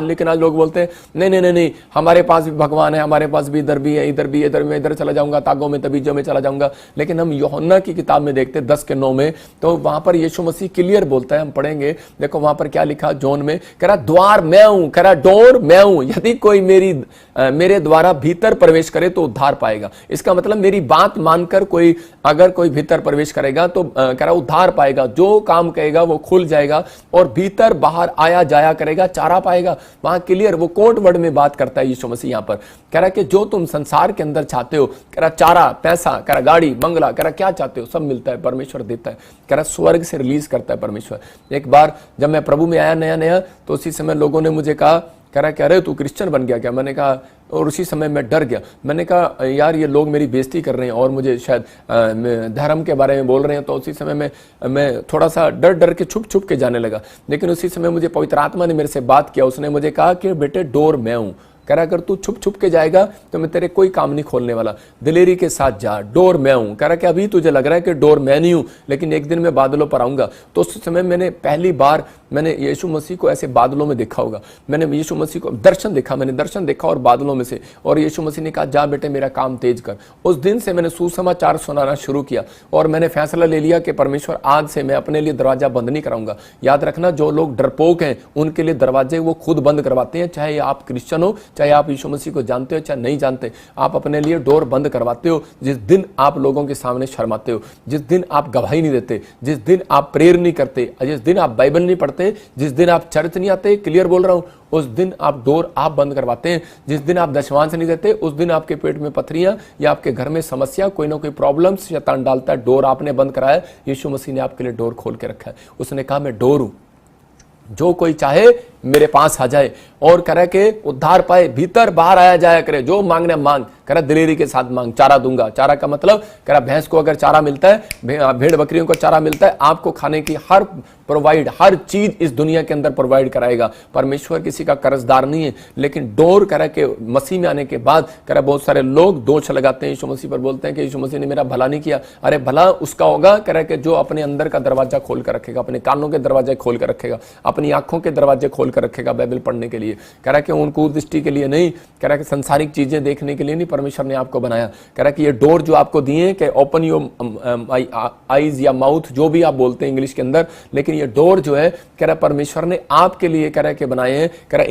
लेकिन आज लोग बोलते हैं नहीं नहीं नहीं नहीं, हमारे पास भी भगवान है, हमारे पास भी इधर भी है, इधर भी, इधर में, इधर चला जाऊंगा, तागों में तबीजों में चला जाऊंगा। लेकिन हम यूहन्ना की किताब में देखते 10:9 में, तो वहां पर यीशु मसीह क्लियर बोलता है, हम पढ़ेंगे, देखो वहां पर क्या लिखा जॉन में, कह रहा द्वार मैं हूं, कह रहा डोर मैं हूं, यदि कोई मेरे द्वारा भीतर प्रवेश करे तो उद्धार पाएगा। इसका मतलब मेरी बात मानकर अगर कोई भीतर प्रवेश करेगा तो कह रहा उद्धार पाएगा, जो काम कहेगा वो खुल जाएगा और भीतर बाहर आया जाया करेगा, चारा पाएगा। वहां क्लियर वो कोड वर्ड में बात करता है यीशु मसीह। यहां पर कह रहा कि जो तुम संसार के अंदर चाहते हो, कह रहा चारा, पैसा, कह रहा गाड़ी, बंगला, कह रहा क्या चाहते हो सब मिलता है, परमेश्वर देता है। कह रहा स्वर्ग से रिलीज करता है परमेश्वर। एक बार जब मैं प्रभु में आया नया नया, तो उसी समय लोगों ने मुझे कहा, कह रहा अरे तू क्रिश्चियन बन गया क्या? मैंने कहा, और उसी समय मैं डर गया। मैंने कहा यार ये लोग मेरी बेइज्जती कर रहे हैं और मुझे शायद धर्म के बारे में बोल रहे हैं। तो उसी समय मैं थोड़ा सा डर डर के छुप के जाने लगा। लेकिन उसी समय मुझे पवित्र आत्मा ने मेरे से बात किया। उसने मुझे कहा कि बेटे डोर मैं हूं। कह रहा अगर तू छुप के जाएगा तो मैं तेरे कोई काम नहीं खोलने वाला, दिलेरी के साथ जा, डोर मैं हूं। कह रहा कि अभी तुझे लग रहा है कि डोर मैं नहीं हूं, लेकिन एक दिन मैं बादलों पर आऊंगा। तो उस समय मैंने पहली बार मैंने यीशु मसीह को ऐसे बादलों में देखा होगा। मैंने यीशु मसीह को मैंने दर्शन देखा और बादलों में से, और यीशु मसीह ने कहा जा बेटे मेरा काम तेज कर। उस दिन से मैंने सुसमाचार सुनाना शुरू किया और मैंने फैसला ले लिया कि परमेश्वर आज से मैं अपने लिए दरवाजा बंद नहीं कराऊंगा। याद रखना, जो लोग डरपोक हैं उनके लिए दरवाजे वो खुद बंद करवाते हैं, चाहे आप क्रिश्चियन हो, चाहे आप यीशु मसीह को जानते हो, चाहे नहीं जानते, आप अपने लिए डोर बंद करवाते हो। जिस दिन आप लोगों के सामने शर्माते हो, जिस दिन आप गवाही नहीं देते, जिस दिन आप प्रेयर नहीं करते, जिस दिन आप बाइबल नहीं पढ़ते, जिस दिन आप चर्च नहीं आते, क्लियर बोल रहा हूं, उस दिन आप डोर आप बंद करवाते हैं। जिस दिन आप दशमांश नहीं देते, उस दिन आपके पेट में पथरियां या आपके घर में समस्या, कोई ना कोई प्रॉब्लम शैतान डालता है। डोर आपने बंद कराया, यीशु मसीह ने आपके लिए डोर खोल के रखा है। उसने कहा मैं डोर हूं, जो कोई चाहे मेरे पास आ जाए और करे के उद्धार पाए, भीतर बाहर आया जाया करे, जो मांगने मांग, करा दिलेरी के साथ मांग, चारा दूंगा। चारा का मतलब करा भैंस को अगर चारा मिलता है, भेड़ बकरियों को चारा मिलता है, आपको खाने की हर चीज इस दुनिया के अंदर प्रोवाइड कराएगा। परमेश्वर किसी का कर्जदार नहीं है। लेकिन डोर करा के मसीह में आने के बाद करा बहुत सारे लोग दोष लगाते हैं यीशु मसीह पर, बोलते हैं कि यीशु मसीह ने मेरा भला नहीं किया। अरे भला उसका होगा करा के जो अपने अंदर का दरवाजा खोल कर रखेगा, अपने कानों के दरवाजे खोल कर रखेगा, अपनी आंखों के दरवाजे खोल कर रखेगा बाइबल पढ़ने के लिए। कह रहा कि उनको दृष्टि के लिए नहीं, कह रहा कि संसारिक चीजें देखने के लिए नहीं, परमेश्वर ने आपको बनाया। कह रहा कि ये डोर जो आपको दिए कि ओपन योर आईज या माउथ, जो भी आप बोलते हैं इंग्लिश के अंदर, लेकिन ये डोर जो है कह रहा परमेश्वर ने आपके लिए कह रहा कि बनाए हैं। कह रहा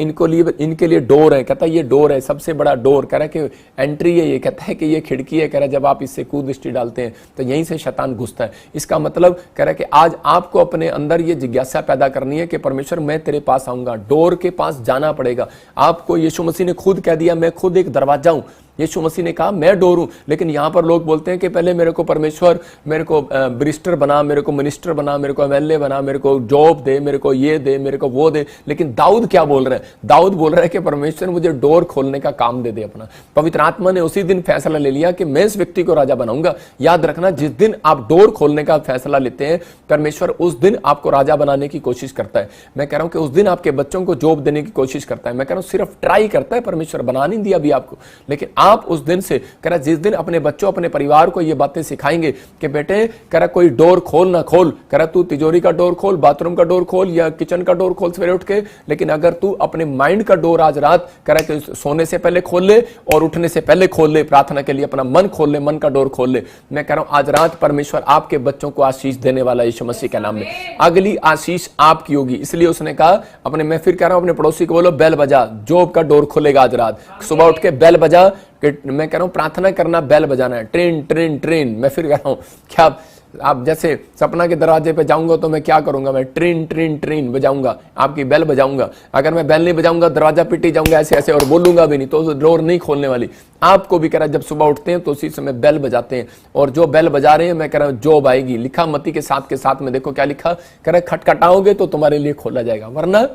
इनके लिए डोर है। कहता है ये डोर है, सबसे बड़ा डोर। कह रहा कि एंट्री है, ये कहता है कि ये खिड़की है। कह रहा जब आप इससे कुदृष्टि डालते हैं तो यहीं से शैतान घुसता है। इसका मतलब कह रहा कि आज आपको अपने अंदर ये जिज्ञासा पैदा करनी है कि परमेश्वर मैं तेरे पास आऊंगा। डोर के पास जाना पड़ेगा आपको। यीशु मसीह ने खुद कह दिया मैं खुद एक दरवाजा हूं। यीशु मसीह ने कहा मैं डोर हूं। लेकिन यहां पर लोग बोलते हैं कि पहले मेरे को परमेश्वर मेरे को बैरिस्टर बना, मेरे को मिनिस्टर बना, मेरे को एमएलए बना, मेरे को जॉब दे, मेरे को ये दे, मेरे को वो दे। लेकिन दाऊद क्या बोल रहा है? दाऊद बोल रहा है कि परमेश्वर मुझे डोर खोलने का काम दे दे अपना। पवित्र आत्मा ने उसी दिन फैसला ले लिया कि मैं इस व्यक्ति को राजा बनाऊंगा। याद रखना, जिस दिन आप डोर खोलने का फैसला लेते हैं, परमेश्वर उस दिन आपको राजा बनाने की कोशिश करता है। मैं कह रहा हूं कि उस दिन आपके बच्चों को जॉब देने की कोशिश करता है। मैं कह रहा हूं सिर्फ ट्राई करता है, परमेश्वर बना नहीं दिया अभी आपको। लेकिन आप उस दिन से कह रहा जिस दिन अपने बच्चों अपने परिवार को ये बातें सिखाएंगे कि बेटे कह रहा कोई डोर खोल ना खोल, कह रहा तू तिजोरी का डोर खोल, बाथरूम का डोर खोल या किचन का डोर खोल सवेरे उठ के, लेकिन अगर तू अपने माइंड का डोर आज रात कह रहा कि सोने से पहले खोल ले और उठने से पहले खोल ले, प्रार्थना के लिए अपना मन खोल ले, मन का डोर खोल ले। मैं कह रहा हूं आज रात परमेश्वर आपके बच्चों को आशीष देने वाला यीशु मसीह के नाम में। अगली आशीष आपकी होगी। इसलिए उसने कहा अपने, मैं फिर कह रहा हूं अपने पड़ोसी को बोलो बेल बजा, जॉब का डोर खुलेगा आज रात। सुबह उठ के बेल बजा। मैं कह रहा हूं प्रार्थना करना, बेल बजाना है, ट्रेन ट्रेन ट्रेन। मैं फिर कह रहा हूं क्या आप जैसे सपना के दरवाजे पे जाऊंगा तो मैं क्या करूंगा? मैं ट्रेन ट्रेन ट्रेन बजाऊंगा, आपकी बेल बजाऊंगा। अगर मैं बेल नहीं बजाऊंगा दरवाजा पिटी जाऊंगा ऐसे ऐसे और बोलूंगा भी नहीं तो डोर नहीं खोलने वाली। आपको भी कह रहा जब सुबह उठते हैं तो उसी समय बेल बजाते हैं, और जो बेल बजा रहे हैं मैं कह रहा हूं जॉब आएगी। लिखा मत्ती के साथ में देखो क्या लिखा, कह रहा खटखटाओगे तो तुम्हारे लिए खोला जाएगा, वरना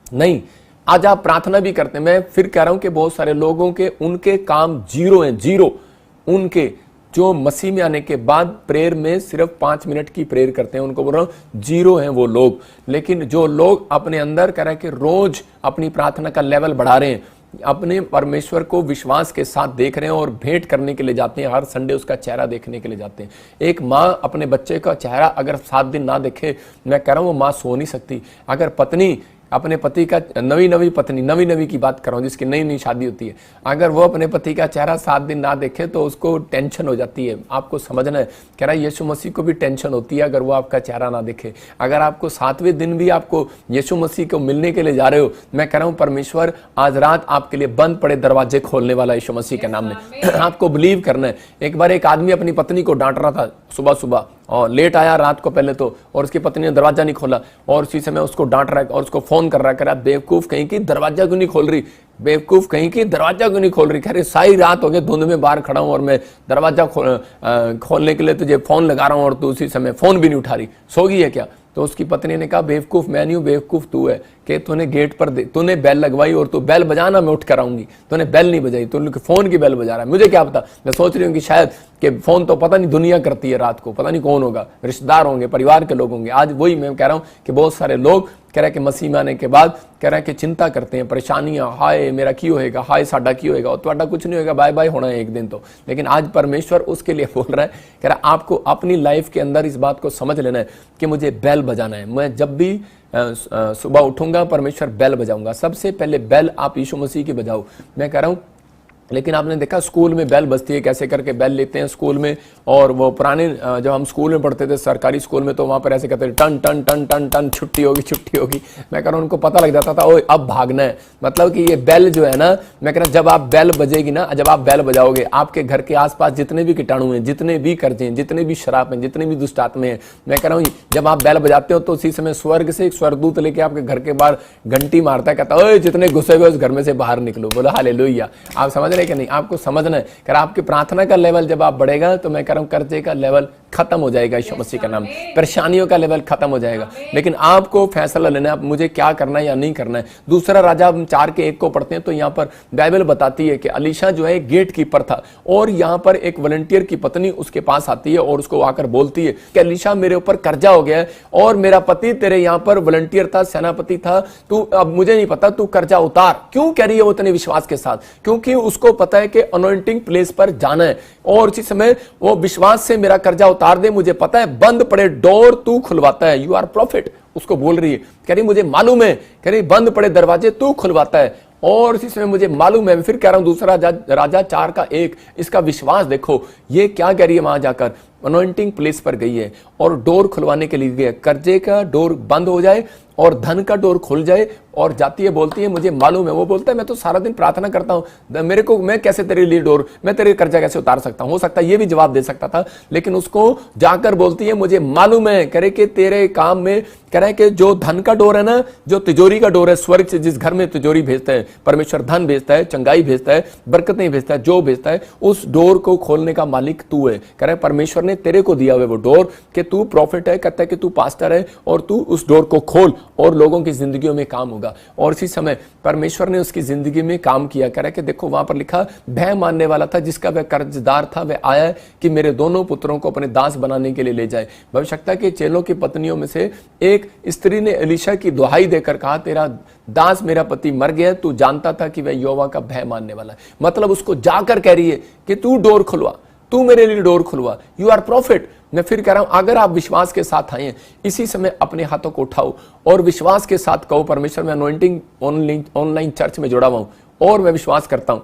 नहीं। आज आप प्रार्थना भी करते हैं। मैं फिर कह रहा हूं कि बहुत सारे लोगों के उनके काम जीरो हैं, जीरो। उनके जो मसीह में आने के बाद प्रेयर में सिर्फ 5 मिनट की प्रेयर करते हैं, उनको बोल रहा हूं जीरो हैं वो लोग। लेकिन जो लोग अपने अंदर कह रहे हैं कि रोज अपनी प्रार्थना का लेवल बढ़ा रहे हैं, अपने परमेश्वर को विश्वास के साथ देख रहे हैं और भेंट करने के लिए जाते हैं, हर संडे उसका चेहरा देखने के लिए जाते हैं। एक माँ अपने बच्चे का चेहरा अगर 7 दिन ना देखे, मैं कह रहा हूं वो माँ सो नहीं सकती। अगर पत्नी अपने पति का, नवी नवी पत्नी, नवी नवी की बात कर रहा हूँ जिसकी नई नई शादी होती है, अगर वो अपने पति का चेहरा 7 दिन ना देखे तो उसको टेंशन हो जाती है। आपको समझना है, कह रहा है यीशु मसीह को भी टेंशन होती है अगर वो आपका चेहरा ना देखे। अगर आपको 7वें दिन भी आपको यीशु मसीह को मिलने के लिए जा रहे हो, मैं कह रहा हूँ परमेश्वर आज रात आपके लिए बंद पड़े दरवाजे खोलने वाला यीशु मसीह के नाम में। आपको बिलीव करना है। एक बार एक आदमी अपनी पत्नी को डांट रहा था सुबह सुबह, और लेट आया रात को पहले तो, और उसकी पत्नी ने दरवाजा नहीं खोला, और उसी समय उसको डांट रहा है और उसको फोन कर रहा है, कह रहा बेवकूफ कहीं की दरवाजा क्यों नहीं खोल रही, बेवकूफ कहीं की दरवाजा क्यों नहीं खोल रही। कह रहे सारी रात हो गई, धुंध में बाहर खड़ा हूं और मैं दरवाजा खोलने के लिए तुझे फोन लगा रहा हूं और तू उसी समय फोन भी नहीं उठा रही, सो गई है क्या। तो उसकी पत्नी ने कहा बेवकूफ मैं नहीं हूं, बेवकूफ तू है कि तूने गेट पर तूने बेल लगवाई और तू बेल बजाना मैं उठ कर आऊंगी, तूने बेल नहीं बजाई, तू फोन की बेल बजा रहा है। मुझे क्या पता, मैं सोच रही हूँ कि शायद कि फोन तो पता नहीं दुनिया करती है रात को, पता नहीं कौन होगा, रिश्तेदार होंगे, परिवार के लोग होंगे। आज वही मैं कह रहा हूँ कि बहुत सारे लोग कह रहे हैं कि मसीह में आने के बाद कह रहे हैं कि चिंता करते हैं, परेशानियां, हाय मेरा की होएगा, हाय साडा की होएगा, और तुम्हारा कुछ नहीं होगा, बाय बाय होना है एक दिन तो। लेकिन आज परमेश्वर उसके लिए बोल रहा है, कह रहा है आपको अपनी लाइफ के अंदर इस बात को समझ लेना है कि मुझे बेल बजाना है। मैं जब भी सुबह उठूंगा परमेश्वर बेल बजाऊंगा। सबसे पहले बेल आप यीशु मसीह की बजाओ, मैं कह रहा हूं। लेकिन आपने देखा स्कूल में बेल बजती है, कैसे करके बेल लेते हैं स्कूल में, और वो पुराने जब हम स्कूल में पढ़ते थे सरकारी स्कूल में, तो वहाँ पर ऐसे कहते थे टन टन टन टन टन, छुट्टी होगी छुट्टी होगी। मैं कह रहा हूँ उनको पता लग जाता था ओए अब भागना है। मतलब कि ये बेल जो है ना, मैं कह रहा हूँ जब आप बेल बजेगी ना, जब आप बेल बजाओगे, आपके घर के आसपास जितने भी कीटाणु हैं, जितने भी कर्जे हैं, जितने भी शराब हैं, जितने भी दुष्ट आत्मे हैं, मैं कह रहा हूँ जब आप बेल बजाते हो तो उसी समय स्वर्ग से एक स्वर्गदूत लेके आपके घर के बाहर घंटी मारता है, कहता है ओए जितने घुसे हुए उस घर में से बाहर निकलो। बोला हालेलुया। आप समझ रहे कि नहीं? आपको समझना है, कर आपकी प्रार्थना का लेवल जब आप बढ़ेगा तो मैं कह रहा हूं कर्जे का लेवल खत्म हो जाएगा यीशु मसीह का नाम, परेशानियों का लेवल खत्म हो जाएगा। लेकिन आपको फैसला लेना है मुझे क्या करना है या नहीं करना है। दूसरा राजा 4:1 को पढ़ते हैं तो यहाँ पर बाइबल बताती है कि अलीशा जो है गेट कीपर था, और यहाँ पर एक वॉलंटियर की पत्नी उसके पास आती है और उसको आकर बोलती है कि अलीशा मेरे ऊपर कर्जा हो गया है और मेरा पति तेरे यहाँ पर वॉलंटियर था, सेनापति था, तू अब मुझे नहीं पता, तू कर्जा उतार। क्यों कह रही है वो इतने विश्वास के साथ? क्योंकि उसको पता है कि अनॉइंटिंग प्लेस पर जाना है, और उसी समय वो विश्वास से मेरा कर्जा उतार दे, मुझे पता है बंद पड़े डोर तू खुलवाता है, यू आर प्रॉफिट। उसको बोल रही है, कह रही मुझे मालूम है, कह रही बंद पड़े दरवाजे तू खुलवाता है, और इसी समय मुझे मालूम है। फिर कह रहा हूं दूसरा राजा 4:1, इसका विश्वास देखो ये क्या कह रही है। वहां जाकर अनॉइंटिंग प्लेस पर गई है और डोर खुलवाने के लिए गई, कर्जे का डोर बंद हो जाए और धन का डोर खुल जाए, और जाती है बोलती है मुझे मालूम है। वो बोलता है मैं तो सारा दिन प्रार्थना करता हूं, मेरे को मैं कैसे तेरे लिए डोर, मैं तेरे कर्जा कैसे उतार सकता हूं। हो सकता है ये भी जवाब दे सकता था, लेकिन उसको जाकर बोलती है मुझे मालूम है, करे कि तेरे काम में, कह रहे कि जो धन का डोर है ना, जो तिजोरी का डोर है, स्वर्ग से जिस घर में तिजोरी भेजता है परमेश्वर, धन भेजता है, चंगाई भेजता है, बरकतें भेजता है, जो भेजता है, उस डोर को खोलने का मालिक तू है। कह रहे परमेश्वर ने तेरे को दिया हुआ वो डोर कि तू प्रॉफिट है, कहता है कि तू पास्टर है, और तू उस डोर को खोल और लोगों की जिंदगियों में काम होगा। और इसी समय परमेश्वर ने उसकी जिंदगी में काम किया। कह रहा कि देखो वहां पर लिखा भय मानने वाला था जिसका वह कर्जदार था, वह आया कि मेरे दोनों पुत्रों को अपने दास बनाने के लिए ले जाए। भविष्यवक्ता के चेलों की पत्नियों में से एक स्त्री ने एलीशा की दुहाई देकर कहा तेरा दास मेरा पति मर गया, तू जानता था कि वह यहोवा का भय मानने वाला है। मतलब उसको जाकर कह रही है कि तू डोर खुलवा, तू मेरे लिए डोर खुलवा, यू आर प्रॉफिट। मैं फिर कह रहा हूं अगर आप विश्वास के साथ आए, इसी समय अपने हाथों को उठाओ और विश्वास के साथ कहो परमेश्वर मैं अनॉइंटिंग ऑनलाइन चर्च में जुड़ा हुआ हूं, और मैं विश्वास करता हूं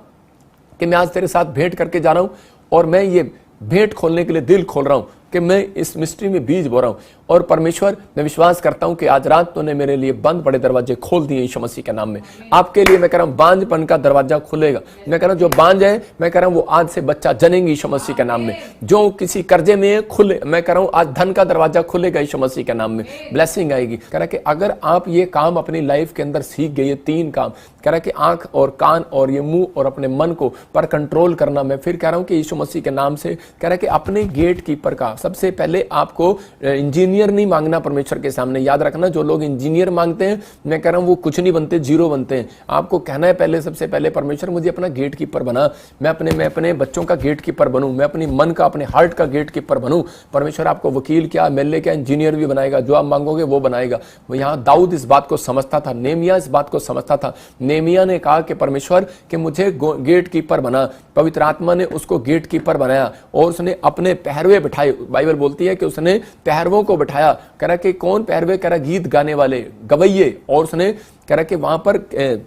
कि मैं आज तेरे साथ भेंट करके जा रहा हूं, और मैं ये भेंट खोलने के लिए दिल खोल रहा हूं कि मैं इस मिस्ट्री में बीज बो रहा हूं। और परमेश्वर मैं विश्वास करता हूं कि आज रात तूने मेरे लिए बंद पड़े दरवाजे खोल दिए यीशु मसीह के नाम में। आपके लिए मैं कह रहा हूं बांझपन का दरवाजा खुलेगा। मैं कह रहा हूं जो बांझ है, मैं कह रहा हूं वो आज से बच्चा जनेंगे यीशु मसीह के नाम में। जो किसी कर्जे में है खुले, मैं कह रहा हूं आज धन का दरवाजा खुलेगा यीशु मसीह के नाम में, ब्लेसिंग आएगी। कह रहा कि अगर आप ये काम अपनी लाइफ के अंदर सीख गए, 3 काम, कह रहा कि आंख और कान और ये मुंह और अपने मन को पर कंट्रोल करना। मैं फिर कह रहा हूं कि यीशु मसीह के नाम से कह रहा कि अपने गेट कीपर का सबसे पहले आपको इंजीनियर नहीं मांगना परमेश्वर के सामने। याद रखना जो लोग इंजीनियर मांगते हैं, मैं कह रहा हूं वो कुछ नहीं बनते, जीरो बनते हैं। आपको कहना है पहले, सबसे पहले परमेश्वर मुझे अपना गेट कीपर बना, मैं अपने बच्चों का गेट कीपर बनूं, मैं अपने मन का, अपने हार्ट का गेट कीपर बनूं। परमेश्वर आपको वकील क्या, एमएलए क्या, इंजीनियर भी बनाएगा, जो आप मांगोगे वो बनाएगा। यहाँ दाऊद इस बात को समझता था, नेमिया इस बात को समझता था। नेमिया ने कहा कि परमेश्वर कि मुझे गेट कीपर बना, पवित्र आत्मा ने उसको गेट कीपर बनाया और उसने अपने पहरवे बिठाए। बाइबल बोलती है कि उसने पहरवों को बिठाया। कह रहा कि कौन पहरवे, कह रहा गीत गाने वाले, गवैये, और उसने कह रहा है कि वहां पर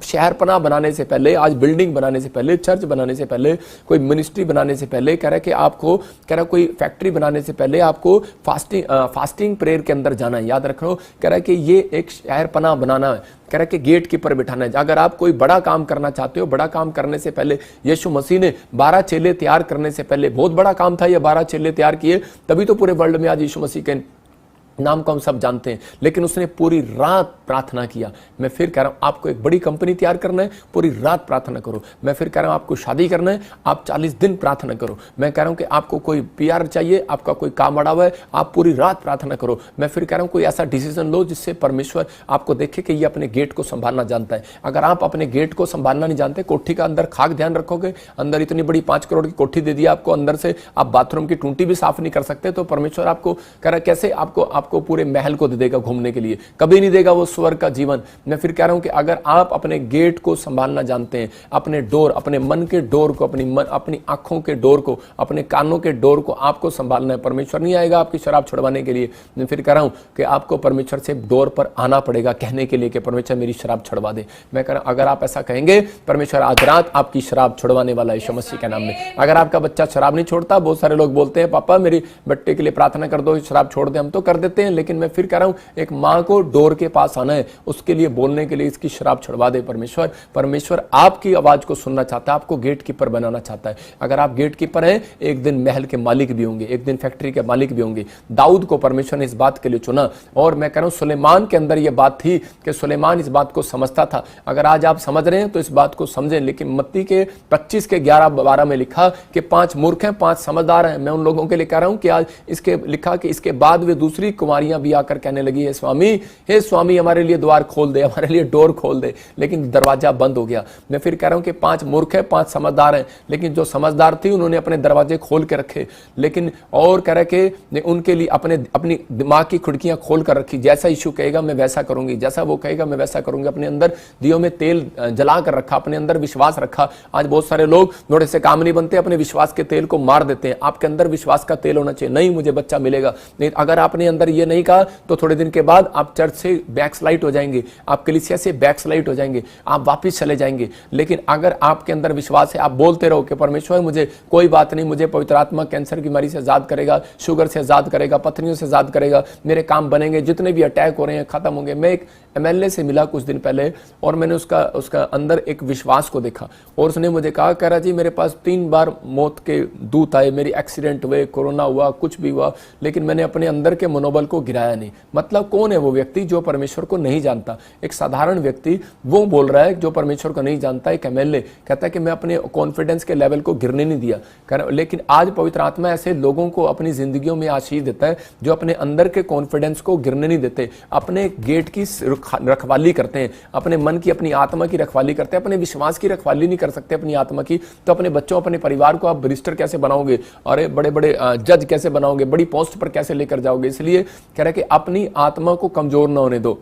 शहरपना बनाने से पहले, आज बिल्डिंग बनाने से पहले, चर्च बनाने से पहले, कोई मिनिस्ट्री बनाने से पहले, कह रहा है कि आपको, कह रहा है कोई फैक्ट्री बनाने से पहले आपको फास्टिंग प्रेयर के अंदर जाना है। याद रखो, कह रहा है कि ये एक शहरपना बनाना है, कह रहा है कि गेट कीपर बिठाना है। अगर आप कोई बड़ा काम करना चाहते हो, बड़ा काम करने से पहले यीशु मसीह ने 12 चेले तैयार करने से पहले, बहुत बड़ा काम था ये, 12 चेले तैयार किए, तभी तो पूरे वर्ल्ड में आज यीशु मसीह के नाम को हम सब जानते हैं। लेकिन उसने पूरी रात प्रार्थना किया। मैं फिर कह रहा हूं, आपको एक बड़ी कंपनी तैयार करना है, पूरी रात प्रार्थना करो। मैं फिर कह रहा हूं, आपको शादी करना है, आप 40 दिन प्रार्थना करो। मैं कह रहा हूं कि आपको कोई PR चाहिए, आपका कोई काम अड़ा हुआ है, आप पूरी रात प्रार्थना करो। मैं फिर कह रहा हूं, कोई ऐसा डिसीजन लो जिससे परमेश्वर आपको देखे कि ये अपने गेट को संभालना जानता है। अगर आप अपने गेट को संभालना नहीं जानते, कोठी का अंदर खाक ध्यान रखोगे, अंदर इतनी बड़ी 5 करोड़ की कोठी दे दी आपको, अंदर से आप बाथरूम की टूंटी भी साफ नहीं कर सकते, तो परमेश्वर आपको कह रहा है कैसे आपको पूरे महल को दे देगा घूमने के लिए? कभी नहीं देगा वो स्वर्ग का जीवन। मैं फिर कह रहा हूं कि अगर आप अपने गेट को संभालना जानते हैं, अपने डोर, अपने मन के डोर को, अपनी आंखों के डोर को, अपने कानों के डोर को आपको संभालना है। परमेश्वर नहीं आएगा आपकी शराब छुड़वाने के लिए। मैं फिर कह रहा हूं कि आपको परमेश्वर से डोर पर आना पड़ेगा कहने के लिए कि परमेश्वर मेरी शराब छुड़वा दे। मैं कह रहा हूं, अगर आप ऐसा कहेंगे, परमेश्वर आज रात आपकी शराब छुड़वाने वाला है यीशु मसीह के नाम में। अगर आपका बच्चा शराब नहीं छोड़ता, बहुत सारे लोग बोलते हैं पापा मेरी बच्चे के लिए प्रार्थना कर दो, शराब छोड़ दे, हम तो कर देते हैं, लेकिन मैं फिर कह रहा हूं, एक मां को डोर के पास आना है, उसके लिए बोलने के लिए इसकी शराब छुड़वा दे परमेश्वर। परमेश्वर आपकी आवाज को सुनना चाहता है, आपको गेट कीपर बनाना चाहता है। अगर आप गेट कीपर हैं, एक दिन महल के मालिक भी होंगे, एक दिन फैक्ट्री के मालिक भी होंगे। दाऊद को परमेश्वर ने इस बात के लिए चुना, और मैं कह रहा हूं सुलेमान के अंदर यह बात थी कि सुलेमान इस बात को समझता था। अगर आज आप समझ रहे हैं तो इस बात को समझें। लेकिन मत्ती के 25 के 11-12 में लिखा कि 5 मूर्ख हैं, 5 समझदार हैं। मैं उन लोगों के लिए कह रहा हूं कि आज इसके लिखा कि इसके बाद वे दूसरी कुमारियां भी आकर कहने लगी, हे स्वामी हमारे लिए द्वार खोल दे, हमारे लिए डोर खोल दे, लेकिन दरवाजा बंद हो गया। मैं फिर कह रहा हूं कि 5 मूर्ख है, 5 समझदार हैं, लेकिन जो समझदार थी उन्होंने अपने दरवाजे खोल के रखे। लेकिन और कह रहे कि उनके लिए अपनी दिमाग की खिड़कियां खोल कर रखी, जैसा यीशु कहेगा मैं वैसा करूंगी, जैसा वो कहेगा मैं वैसा करूंगी। अपने अंदर दियों में तेल जला कर रखा, अपने अंदर विश्वास रखा। आज बहुत सारे लोग थोड़े से काम नहीं बनते, अपने विश्वास के तेल को मार देते हैं। आपके अंदर विश्वास का तेल होना चाहिए, नहीं मुझे बच्चा मिलेगा। नहीं, अगर आपने अंदर ये नहीं कहा तो थोड़े दिन के बाद आप चर्च से बैकस्लाइड हो जाएंगे, आप कलीसिया से बैकस्लाइड हो जाएंगे, आप वापस चले जाएंगे। लेकिन अगर आपके अंदर विश्वास है, आप बोलते रहो कि परमेश्वर मुझे कोई बात नहीं, मुझे पवित्र आत्मा कैंसर की बीमारी से आजाद करेगा, शुगर से आजाद करेगा, पथरियों से आजाद करेगा, मेरे काम बनेंगे, जितने भी अटैक हो रहे हैं खत्म होंगे। मैं एक MLA से मिला कुछ दिन पहले, और मैंने उसका अंदर एक विश्वास को देखा, और उसने मुझे कहा, कह रहा जी मेरे पास 3 बार मौत के दूत आए, मेरी एक्सीडेंट हुए, कोरोना हुआ, कुछ भी हुआ, लेकिन मैंने अपने अंदर के मनोबल को गिराया नहीं। मतलब कौन है वो व्यक्ति जो परमेश्वर को नहीं जानता? एक साधारण व्यक्ति वो बोल रहा है जो परमेश्वर को नहीं जानता। एक MLA कहता है कि मैं अपने कॉन्फिडेंस के लेवल को गिरने नहीं दिया। लेकिन आज पवित्र आत्मा ऐसे लोगों को अपनी जिंदगियों में आशीष देता है जो अपने अंदर के कॉन्फिडेंस को गिरने नहीं देते, अपने गेट की रखवाली करते हैं, अपने मन की, अपनी आत्मा की रखवाली करते हैं। अपने विश्वास की रखवाली नहीं कर सकते, अपनी आत्मा की, तो अपने बच्चों, अपने परिवार को आप बैरिस्टर कैसे बनाओगे? अरे बड़े बड़े जज कैसे बनाओगे? बड़ी पोस्ट पर कैसे लेकर जाओगे? इसलिए कह रहे कि अपनी आत्मा को कमजोर ना होने दो।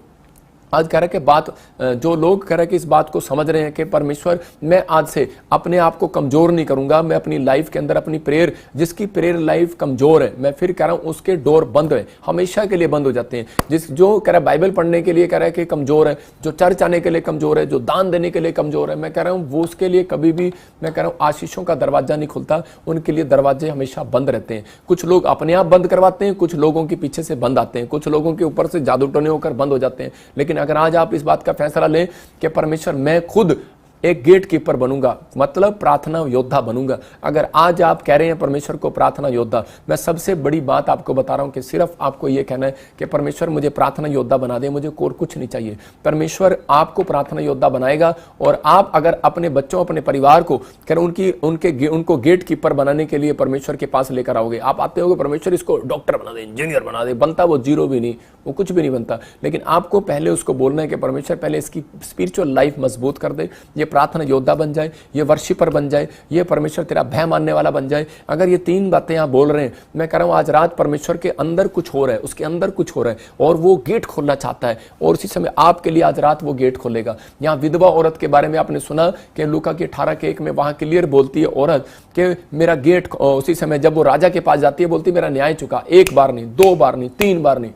आज कह रहे कि बात, जो लोग कह रहे कि इस बात को समझ रहे हैं कि परमेश्वर मैं आज से अपने आप को कमजोर नहीं करूंगा, मैं अपनी लाइफ के अंदर अपनी प्रेयर, जिसकी प्रेयर लाइफ कमजोर है, मैं फिर कह रहा हूं उसके डोर बंद है, हमेशा के लिए बंद हो जाते हैं। जो कह रहा है बाइबल पढ़ने के लिए कह रहा है कि कमजोर है, जो चर्च आने के लिए कमजोर है, जो दान देने के लिए कमजोर है, मैं कह रहा हूं वो उसके लिए कभी भी, मैं कह रहा हूं आशीषों का दरवाजा नहीं खुलता, उनके लिए दरवाजे हमेशा बंद रहते हैं। कुछ लोग अपने आप बंद करवाते हैं, कुछ लोगों के पीछे से बंद आते हैं, कुछ लोगों के ऊपर से जादू टोने होकर बंद हो जाते हैं। लेकिन अगर आज आप इस बात का फैसला लें कि परमेश्वर मैं खुद एक गेट कीपर बनूंगा, मतलब प्रार्थना योद्धा बनूंगा। अगर आज आप कह रहे हैं परमेश्वर को प्रार्थना योद्धा, मैं सबसे बड़ी बात आपको बता रहा हूं कि सिर्फ आपको यह कहना है कि परमेश्वर मुझे प्रार्थना योद्धा बना दे, मुझे और कुछ नहीं चाहिए। परमेश्वर आपको प्रार्थना योद्धा बनाएगा, और आप अगर अपने बच्चों, अपने परिवार को उनको गेट कीपर बनाने के लिए परमेश्वर के पास लेकर आओगे। आप आते होगे परमेश्वर इसको डॉक्टर बना दे, इंजीनियर बना दे, बनता वो जीरो भी नहीं, वो कुछ भी नहीं बनता। लेकिन आपको पहले उसको बोलना है कि परमेश्वर पहले इसकी स्पिरिचुअल लाइफ मजबूत कर दे, ये प्रार्थना योद्धा बन जाए, ये वर्शिपर बन जाए, ये परमेश्वर तेरा भय मानने वाला बन जाए। अगर ये 3 बातें आप बोल रहे हैं, मैं कह रहा हूं आज रात परमेश्वर के अंदर कुछ हो रहा है, उसके अंदर कुछ हो रहा है, और वो गेट खोलना चाहता है, और उसी समय आपके लिए आज रात वो गेट खोलेगा। यहाँ विधवा औरत के बारे में आपने सुना कि लूका की 18:1 में वहां क्लियर बोलती है औरत कि मेरा गेट, उसी समय जब वो राजा के पास जाती है बोलती मेरा न्याय चुका, 1 बार नहीं, 2 बार नहीं, 3 बार नहीं,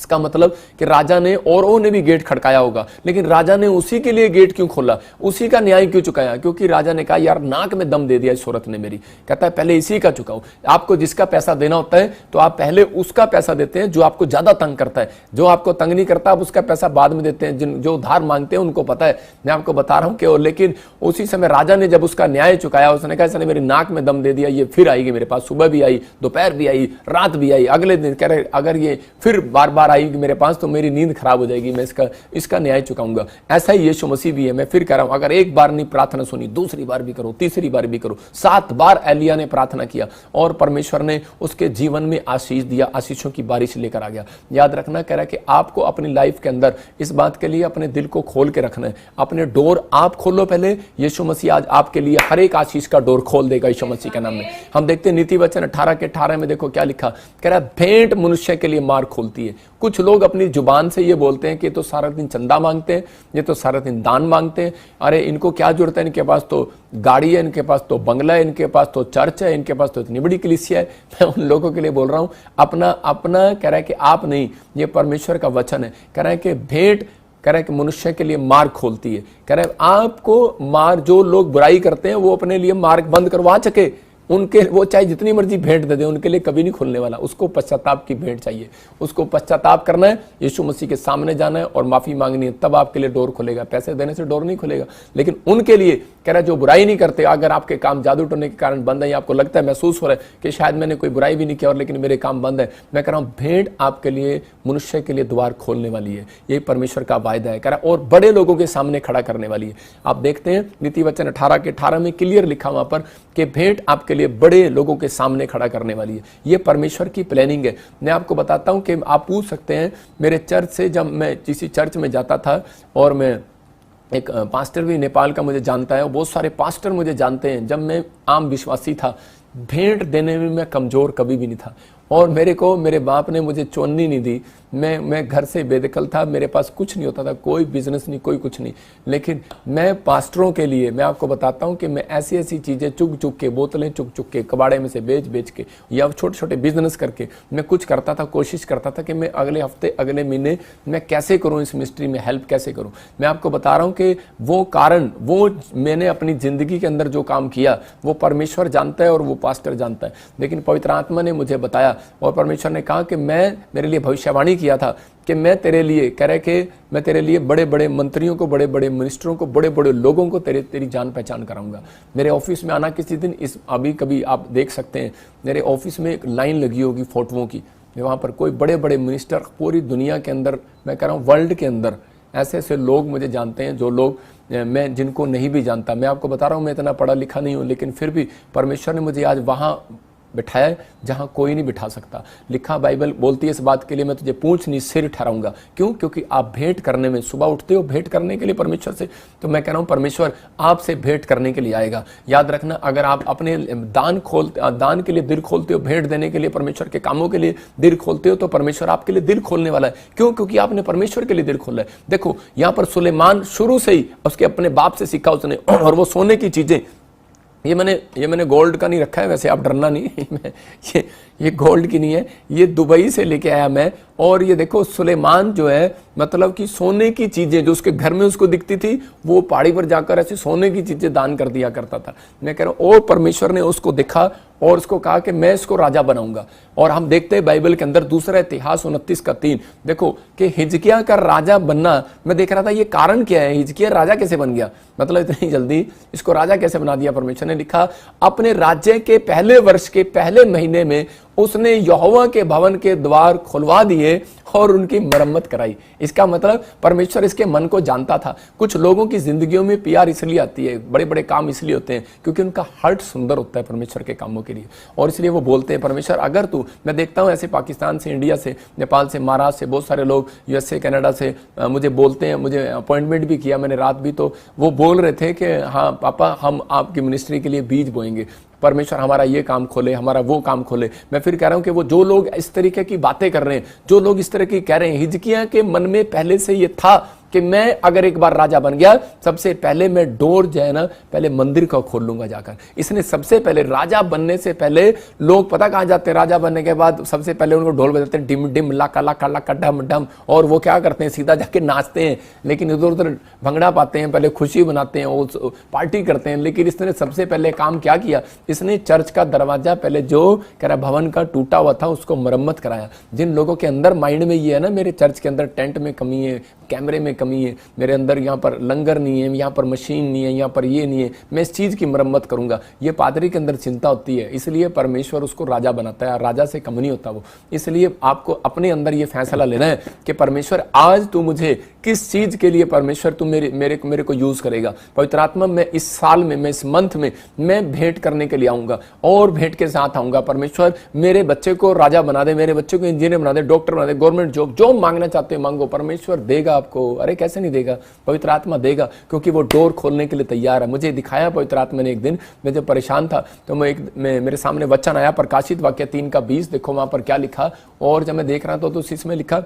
इसका मतलब कि राजा ने औरों ने भी गेट खड़काया होगा, लेकिन राजा ने उसी के लिए गेट क्यों खोला, उसी का न्याय क्यों चुकाया? क्योंकि राजा ने कहा यार नाक में दम दे दिया इस औरत ने मेरी। कहता है पहले इसी का चुकाओ। आपको जिसका पैसा देना होता है तो आप पहले उसका पैसा देते हैं जो आपको ज्यादा तंग करता है। जो आपको तंग नहीं करता आप उसका पैसा बाद में देते हैं। जो उधार मांगते हैं उनको पता है, मैं आपको बता रहा हूं कि। लेकिन उसी समय राजा ने जब उसका न्याय चुकाया, उसने कहा इसने मेरी नाक में दम दे दिया, ये फिर आएगी मेरे पास, सुबह भी आई, दोपहर भी आई, रात भी आई, अगले दिन कह रहे अगर ये फिर बार बार आएगी मेरे पास तो मेरी नींद खराब हो जाएगी, मैं इसका न्याय चुकाऊंगा। ऐसा ही यीशु मसीह भी है। मैं फिर कह रहा हूं, अगर एक बार नहीं प्रार्थना सुनी, दूसरी बार भी करो, तीसरी बार भी करो। 7 बार एलिया ने प्रार्थना किया और परमेश्वर ने उसके जीवन में आशीष दिया, आशीषों की बारिश लेकर आ गया। याद रखना, कह रहा है कि आपको अपनी लाइफ के अंदर इस बात के लिए अपने दिल को खोल के रखना है। अपने डोर आप खोलो पहले। यीशु मसीह आज आपके लिए हर एक आशीष का डोर खोल देगा यीशु मसीह के नाम में। हम देखते हैं नीति वचन 18 के 18 में, देखो क्या लिखा, कह रहा है भेंट मनुष्य के लिए मार्ग खोलती है। कुछ लोग अपनी जुबान से ये बोलते हैं कि ये तो सारा दिन चंदा मांगते हैं, ये तो सारा दिन दान मांगते हैं, अरे इनको क्या जरूरत है, इनके पास तो गाड़ी है, इनके पास तो बंगला है, इनके पास तो चर्च है, इनके पास तो इतनी बड़ी कलीसिया है। मैं उन लोगों के लिए बोल रहा हूं, अपना अपना कह रहा है कि आप नहीं, ये परमेश्वर का वचन है। कह रहा है कि भेंट, कह रहा है कि मनुष्य के लिए मार्ग खोलती है। कह रहा है आपको मार्ग, जो लोग बुराई करते हैं वो अपने लिए मार्ग बंद करवा सके, उनके वो चाहे जितनी मर्जी भेंट दे दे, उनके लिए कभी नहीं खुलने वाला। उसको पश्चाताप की भेंट चाहिए, उसको पश्चाताप करना है, यीशु मसीह के सामने जाना है और माफी मांगनी है, तब आपके लिए डोर खुलेगा। पैसे देने से डोर नहीं खुलेगा। लेकिन उनके लिए कह रहा है जो बुराई नहीं करते, अगर आपके काम जादू टोने के कारण बंद है, आपको लगता है, महसूस हो रहा है कि शायद मैंने कोई बुराई भी नहीं किया और लेकिन मेरे काम बंद है, मैं कह रहा हूं भेंट आपके लिए, मनुष्य के लिए द्वार खोलने वाली है। ये परमेश्वर का वायदा है, कह रहा है, और बड़े लोगों के सामने खड़ा करने वाली है। आप देखते हैं नीति वचन 18 के 18 में क्लियर लिखा वहां पर कि भेंट आपके लिए बड़े लोगों के सामने खड़ा करने वाली है। ये परमेश्वर की प्लानिंग है। मैं आपको बताता हूं कि आप पूछ सकते हैं मेरे चर्च से, जब मैं किसी चर्च में जाता था, और मैं एक पास्टर भी नेपाल का मुझे जानता है और बहुत सारे पास्टर मुझे जानते हैं, जब मैं आम विश्वासी था, भेंट देने में मैं कमजोर कभी भी नहीं था। और मेरे बाप ने मुझे चोन्नी नहीं दी, मैं घर से बेदखल था, मेरे पास कुछ नहीं होता था, कोई बिजनेस नहीं, कोई कुछ नहीं। लेकिन मैं पास्टरों के लिए, मैं आपको बताता हूं कि मैं ऐसी ऐसी चीज़ें चुग चुग के, बोतलें चुग चुग के, कबाड़े में से बेच के, या छोटे छोटे बिजनेस करके मैं कुछ करता था, कोशिश करता था कि मैं अगले हफ्ते, अगले महीने मैं कैसे करूँ, इस मिनिस्ट्री में हेल्प कैसे करूँ। मैं आपको बता रहा हूँ कि वो कारण, वो मैंने अपनी ज़िंदगी के अंदर जो काम किया वो परमेश्वर जानता है और वो पास्टर जानता है। लेकिन पवित्र आत्मा ने मुझे बताया और परमेश्वर ने कहा कि मेरे लिए भविष्यवाणी किया था कि मैं तेरे लिए, कह रहे कि मैं तेरे लिए बड़े बड़े मंत्रियों को, बड़े बड़े मिनिस्टरों को, बड़े बड़े लोगों को तेरी जान पहचान कराऊंगा। मेरे ऑफिस में आना किसी दिन, अभी कभी आप देख सकते हैं, मेरे ऑफिस में एक लाइन लगी होगी फोटोओं की, वहाँ पर कोई बड़े बड़े मिनिस्टर पूरी दुनिया के अंदर, मैं कह रहा हूँ वर्ल्ड के अंदर, ऐसे ऐसे लोग मुझे जानते हैं, जो लोग मैं जिनको नहीं भी जानता। मैं आपको बता रहा हूँ मैं इतना पढ़ा लिखा नहीं हूँ, लेकिन फिर भी परमेश्वर ने मुझे आज वहाँ बिठाया है जहां कोई नहीं बिठा सकता। लिखा, बाइबल बोलती है इस बात के लिए मैं तुझे पूंछ नहीं सिर ठहराऊंगा। क्यों? क्योंकि आप भेंट करने में, सुबह उठते हो भेंट करने के लिए परमेश्वर से, तो मैं कह रहा हूं परमेश्वर आपसे भेंट करने के लिए आएगा। याद रखना, अगर आप अपने दान के लिए दिल खोलते हो, भेंट देने के लिए, परमेश्वर के कामों के लिए दिल खोलते हो, तो परमेश्वर आपके लिए दिल खोलने वाला है। क्यों? क्योंकि आपने परमेश्वर के लिए दिल खोला है। देखो यहां पर सुलेमान शुरू से ही उसके अपने बाप से सीखा उसने, और वो सोने की चीजें, ये मैंने गोल्ड का नहीं रखा है, वैसे आप डरना नहीं, ये गोल्ड की नहीं है, ये दुबई से लेके आया मैं। और ये देखो सुलेमान जो है, मतलब कि सोने की चीजें जो उसके घर में उसको दिखती थी, वो पहाड़ी पर जाकर ऐसे सोने की चीजें दान कर दिया करता था। मैं कह रहा हूं, और परमेश्वर ने उसको देखा और उसको कहा कि मैं इसको राजा बनाऊंगा। और हम देखते हैं बाइबल के अंदर दूसरा इतिहास 29 का 3, देखो कि हिजकिय्याह का राजा बनना, मैं देख रहा था ये कारण क्या है, हिजकिय्याह राजा कैसे बन गया, मतलब इतनी जल्दी इसको राजा कैसे बना दिया परमेश्वर ने। लिखा, अपने राज्य के पहले वर्ष के पहले महीने में उसने यहोवा के भवन के द्वार खुलवा दिए और उनकी मरम्मत कराई। इसका मतलब परमेश्वर इसके मन को जानता था। कुछ लोगों की जिंदगियों में प्यार इसलिए आती है, बड़े बड़े काम इसलिए होते हैं क्योंकि उनका हार्ट सुंदर होता है परमेश्वर के कामों के लिए, और इसलिए वो बोलते हैं परमेश्वर अगर तू, मैं देखता हूं ऐसे पाकिस्तान से, इंडिया से, नेपाल से, महाराष्ट्र से, बहुत सारे लोग यूएसए कनाडा से मुझे बोलते हैं, मुझे अपॉइंटमेंट भी किया मैंने रात भी, तो वो बोल रहे थे कि हाँ पापा हम आपकी मिनिस्ट्री के लिए बीज बोएंगे, परमेश्वर हमारा ये काम खोले, हमारा वो काम खोले। मैं फिर कह रहा हूं कि वो जो लोग इस तरीके की बातें कर रहे हैं, जो लोग इस तरह की कह रहे हैं, हिजकिय्याह के मन में पहले से ये था कि मैं अगर एक बार राजा बन गया, सबसे पहले मैं डोर जो है ना पहले मंदिर का खोल लूंगा जाकर। इसने सबसे पहले राजा बनने से पहले, लोग पता कहां जाते हैं राजा बनने के बाद, सबसे पहले उनको ढोल बजाते हैं, डिम डिम लाका लाका लाका डम डम, और वो क्या करते हैं, सीधा जाके नाचते हैं, लेकिन इधर उधर भंगड़ा पाते हैं, पहले खुशी मनाते हैं, वो पार्टी करते हैं। लेकिन इसने सबसे पहले काम क्या किया, इसने चर्च का दरवाजा पहले जो कह रहा भवन का टूटा हुआ था उसको मरम्मत कराया। जिन लोगों के अंदर माइंड में ये है ना, मेरे चर्च के अंदर टेंट में कमी है, कैमरे में कमी है, मेरे अंदर यहाँ पर लंगर नहीं है, यहाँ पर मशीन नहीं है, यहाँ पर ये नहीं है, मैं इस चीज की मरम्मत करूंगा। ये पादरी के अंदर चिंता होती है, इसलिए परमेश्वर उसको राजा बनाता है, राजा से कम नहीं होता वो। इसलिए आपको अपने अंदर ये फैसला लेना है कि परमेश्वर आज तू मुझे किस चीज के लिए, परमेश्वर तू मेरे को यूज करेगा। पवित्र आत्मा मैं इस साल में, मैं इस मंथ में मैं भेंट करने के लिए आऊंगा और भेंट के साथ आऊंगा। परमेश्वर मेरे बच्चे को राजा बना दे, मेरे बच्चे को इंजीनियर बना दे, डॉक्टर बना दे, गवर्नमेंट जॉब, जो मांगना चाहते हो मांगो, परमेश्वर देगा आपको। अरे कैसे नहीं देगा, पवित्र आत्मा देगा, क्योंकि वो डोर खोलने के लिए तैयार है। मुझे दिखाया पवित्र आत्मा ने एक दिन, मैं जब परेशान था तो मेरे सामने वचन आया, प्रकाशित वाक्य 3:20, देखो वहां पर क्या लिखा। और जब मैं देख रहा था तो इसमें लिखा,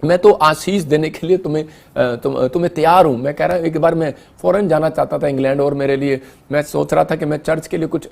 मैं तो आशीष देने के लिए तुम्हें तैयार हूं। मैं कह रहा हूं, एक बार मैं फॉरेन जाना चाहता था इंग्लैंड, और मेरे लिए मैं सोच रहा था कि मैं चर्च के लिए कुछ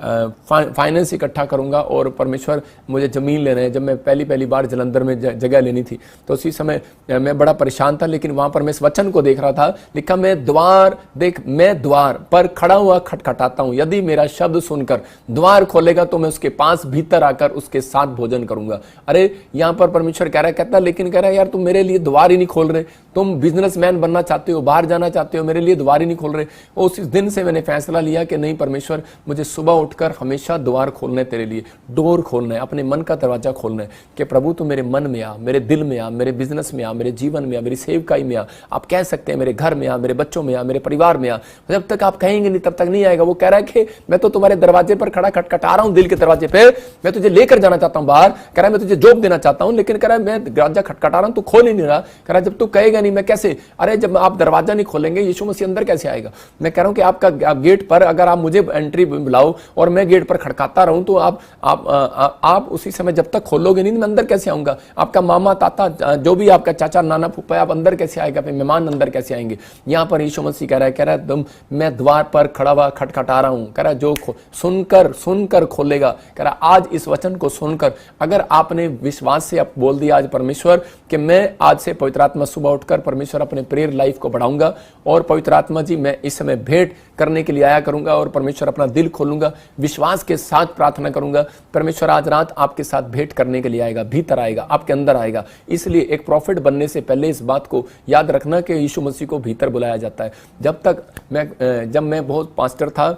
फाइनेंस इकट्ठा करूंगा, और परमेश्वर मुझे ज़मीन लेना है। जब मैं पहली बार जलंधर में जगह लेनी थी तो उसी समय मैं बड़ा परेशान था। लेकिन वहां पर मैं इस वचन को देख रहा था, लिखा मैं द्वार पर खड़ा हुआ खटखटाता हूं, यदि मेरा शब्द सुनकर द्वार खोलेगा तो मैं उसके पास भीतर आकर उसके साथ भोजन करूंगा। अरे यहाँ पर परमेश्वर कह रहा है, कहता लेकिन कह रहा है यार तुम मेरे लिए द्वार ही नहीं खोल रहे, तुम बिजनेसमैन बनना चाहते हो, बाहर जाना चाहते हो, मेरे लिए द्वार ही नहीं खोल रहे। उस दिन से मैंने फैसला लिया कि नहीं परमेश्वर, मुझे सुबह उठकर हमेशा द्वार खोलना है, तेरे लिए डोर खोलना है, अपने मन का दरवाजा खोलना है कि प्रभु तू मेरे मन में आ, मेरे दिल में आ, मेरे बिजनेस में आ, मेरे जीवन में आ, मेरी सेवकाई में आ, आप कह सकते हैं मेरे घर में आ, मेरे बच्चों में आ, मेरे परिवार में आ। जब तक आप कहेंगे नहीं तब तक नहीं आएगा। वो कह रहा है कि मैं तो तुम्हारे दरवाजे पर खड़ा खटखटा रहा हूं, दिल के दरवाजे पे, मैं तुझे लेकर जाना चाहता हूं बाहर। कह रहा है मैं तुझे जॉब देना चाहता हूं, लेकिन कह रहा है मैं दरवाजा खटखटा रहा हूं, तू खोल ही नहीं रहा। कह रहा है जब तू कहेगा नहीं मैं कैसे, अरे जब आप दरवाजा नहीं खोलेंगे यीशु मसीह अंदर कैसे आएगा। मैं कह रहा हूं कि आपका गेट पर अगर आप मुझे एंट्री बुलाओ और मैं गेट पर खड़काता रहूं तो आप उसी समय जब तक खोलोगे नहीं, मैं अंदर कैसे आऊंगा। आपका मामा ताता जो भी आपका चाचा नाना फूफा, आप अंदर कैसे आएगा, मेहमान अंदर कैसे आएंगे। यहां पर यीशु मसीह कह रहा है तुम, मैं द्वार पर खड़ा हुआ खटखटा रहा हूं। कह रहा है जो सुनकर खोलेगा। कह रहा आज इस वचन को सुनकर अगर आपने विश्वास से आप बोल दिया आज परमेश्वर कि मैं आज से पवित्र आत्मा सुबह उठकर परमेश्वर अपने प्रेयर लाइफ को बढ़ाऊंगा, और पवित्र आत्मा जी मैं इस समय भेंट करने के लिए आया करूंगा, और परमेश्वर अपना दिल खोलूंगा, विश्वास के साथ प्रार्थना करूंगा। परमेश्वर आज रात आपके साथ भेंट करने के लिए आएगा, भीतर आएगा, आपके अंदर आएगा। इसलिए एक प्रॉफिट बनने से पहले इस बात को याद रखना कि यीशु मसीह को भीतर बुलाया जाता है। जब मैं बहुत पास्टर था,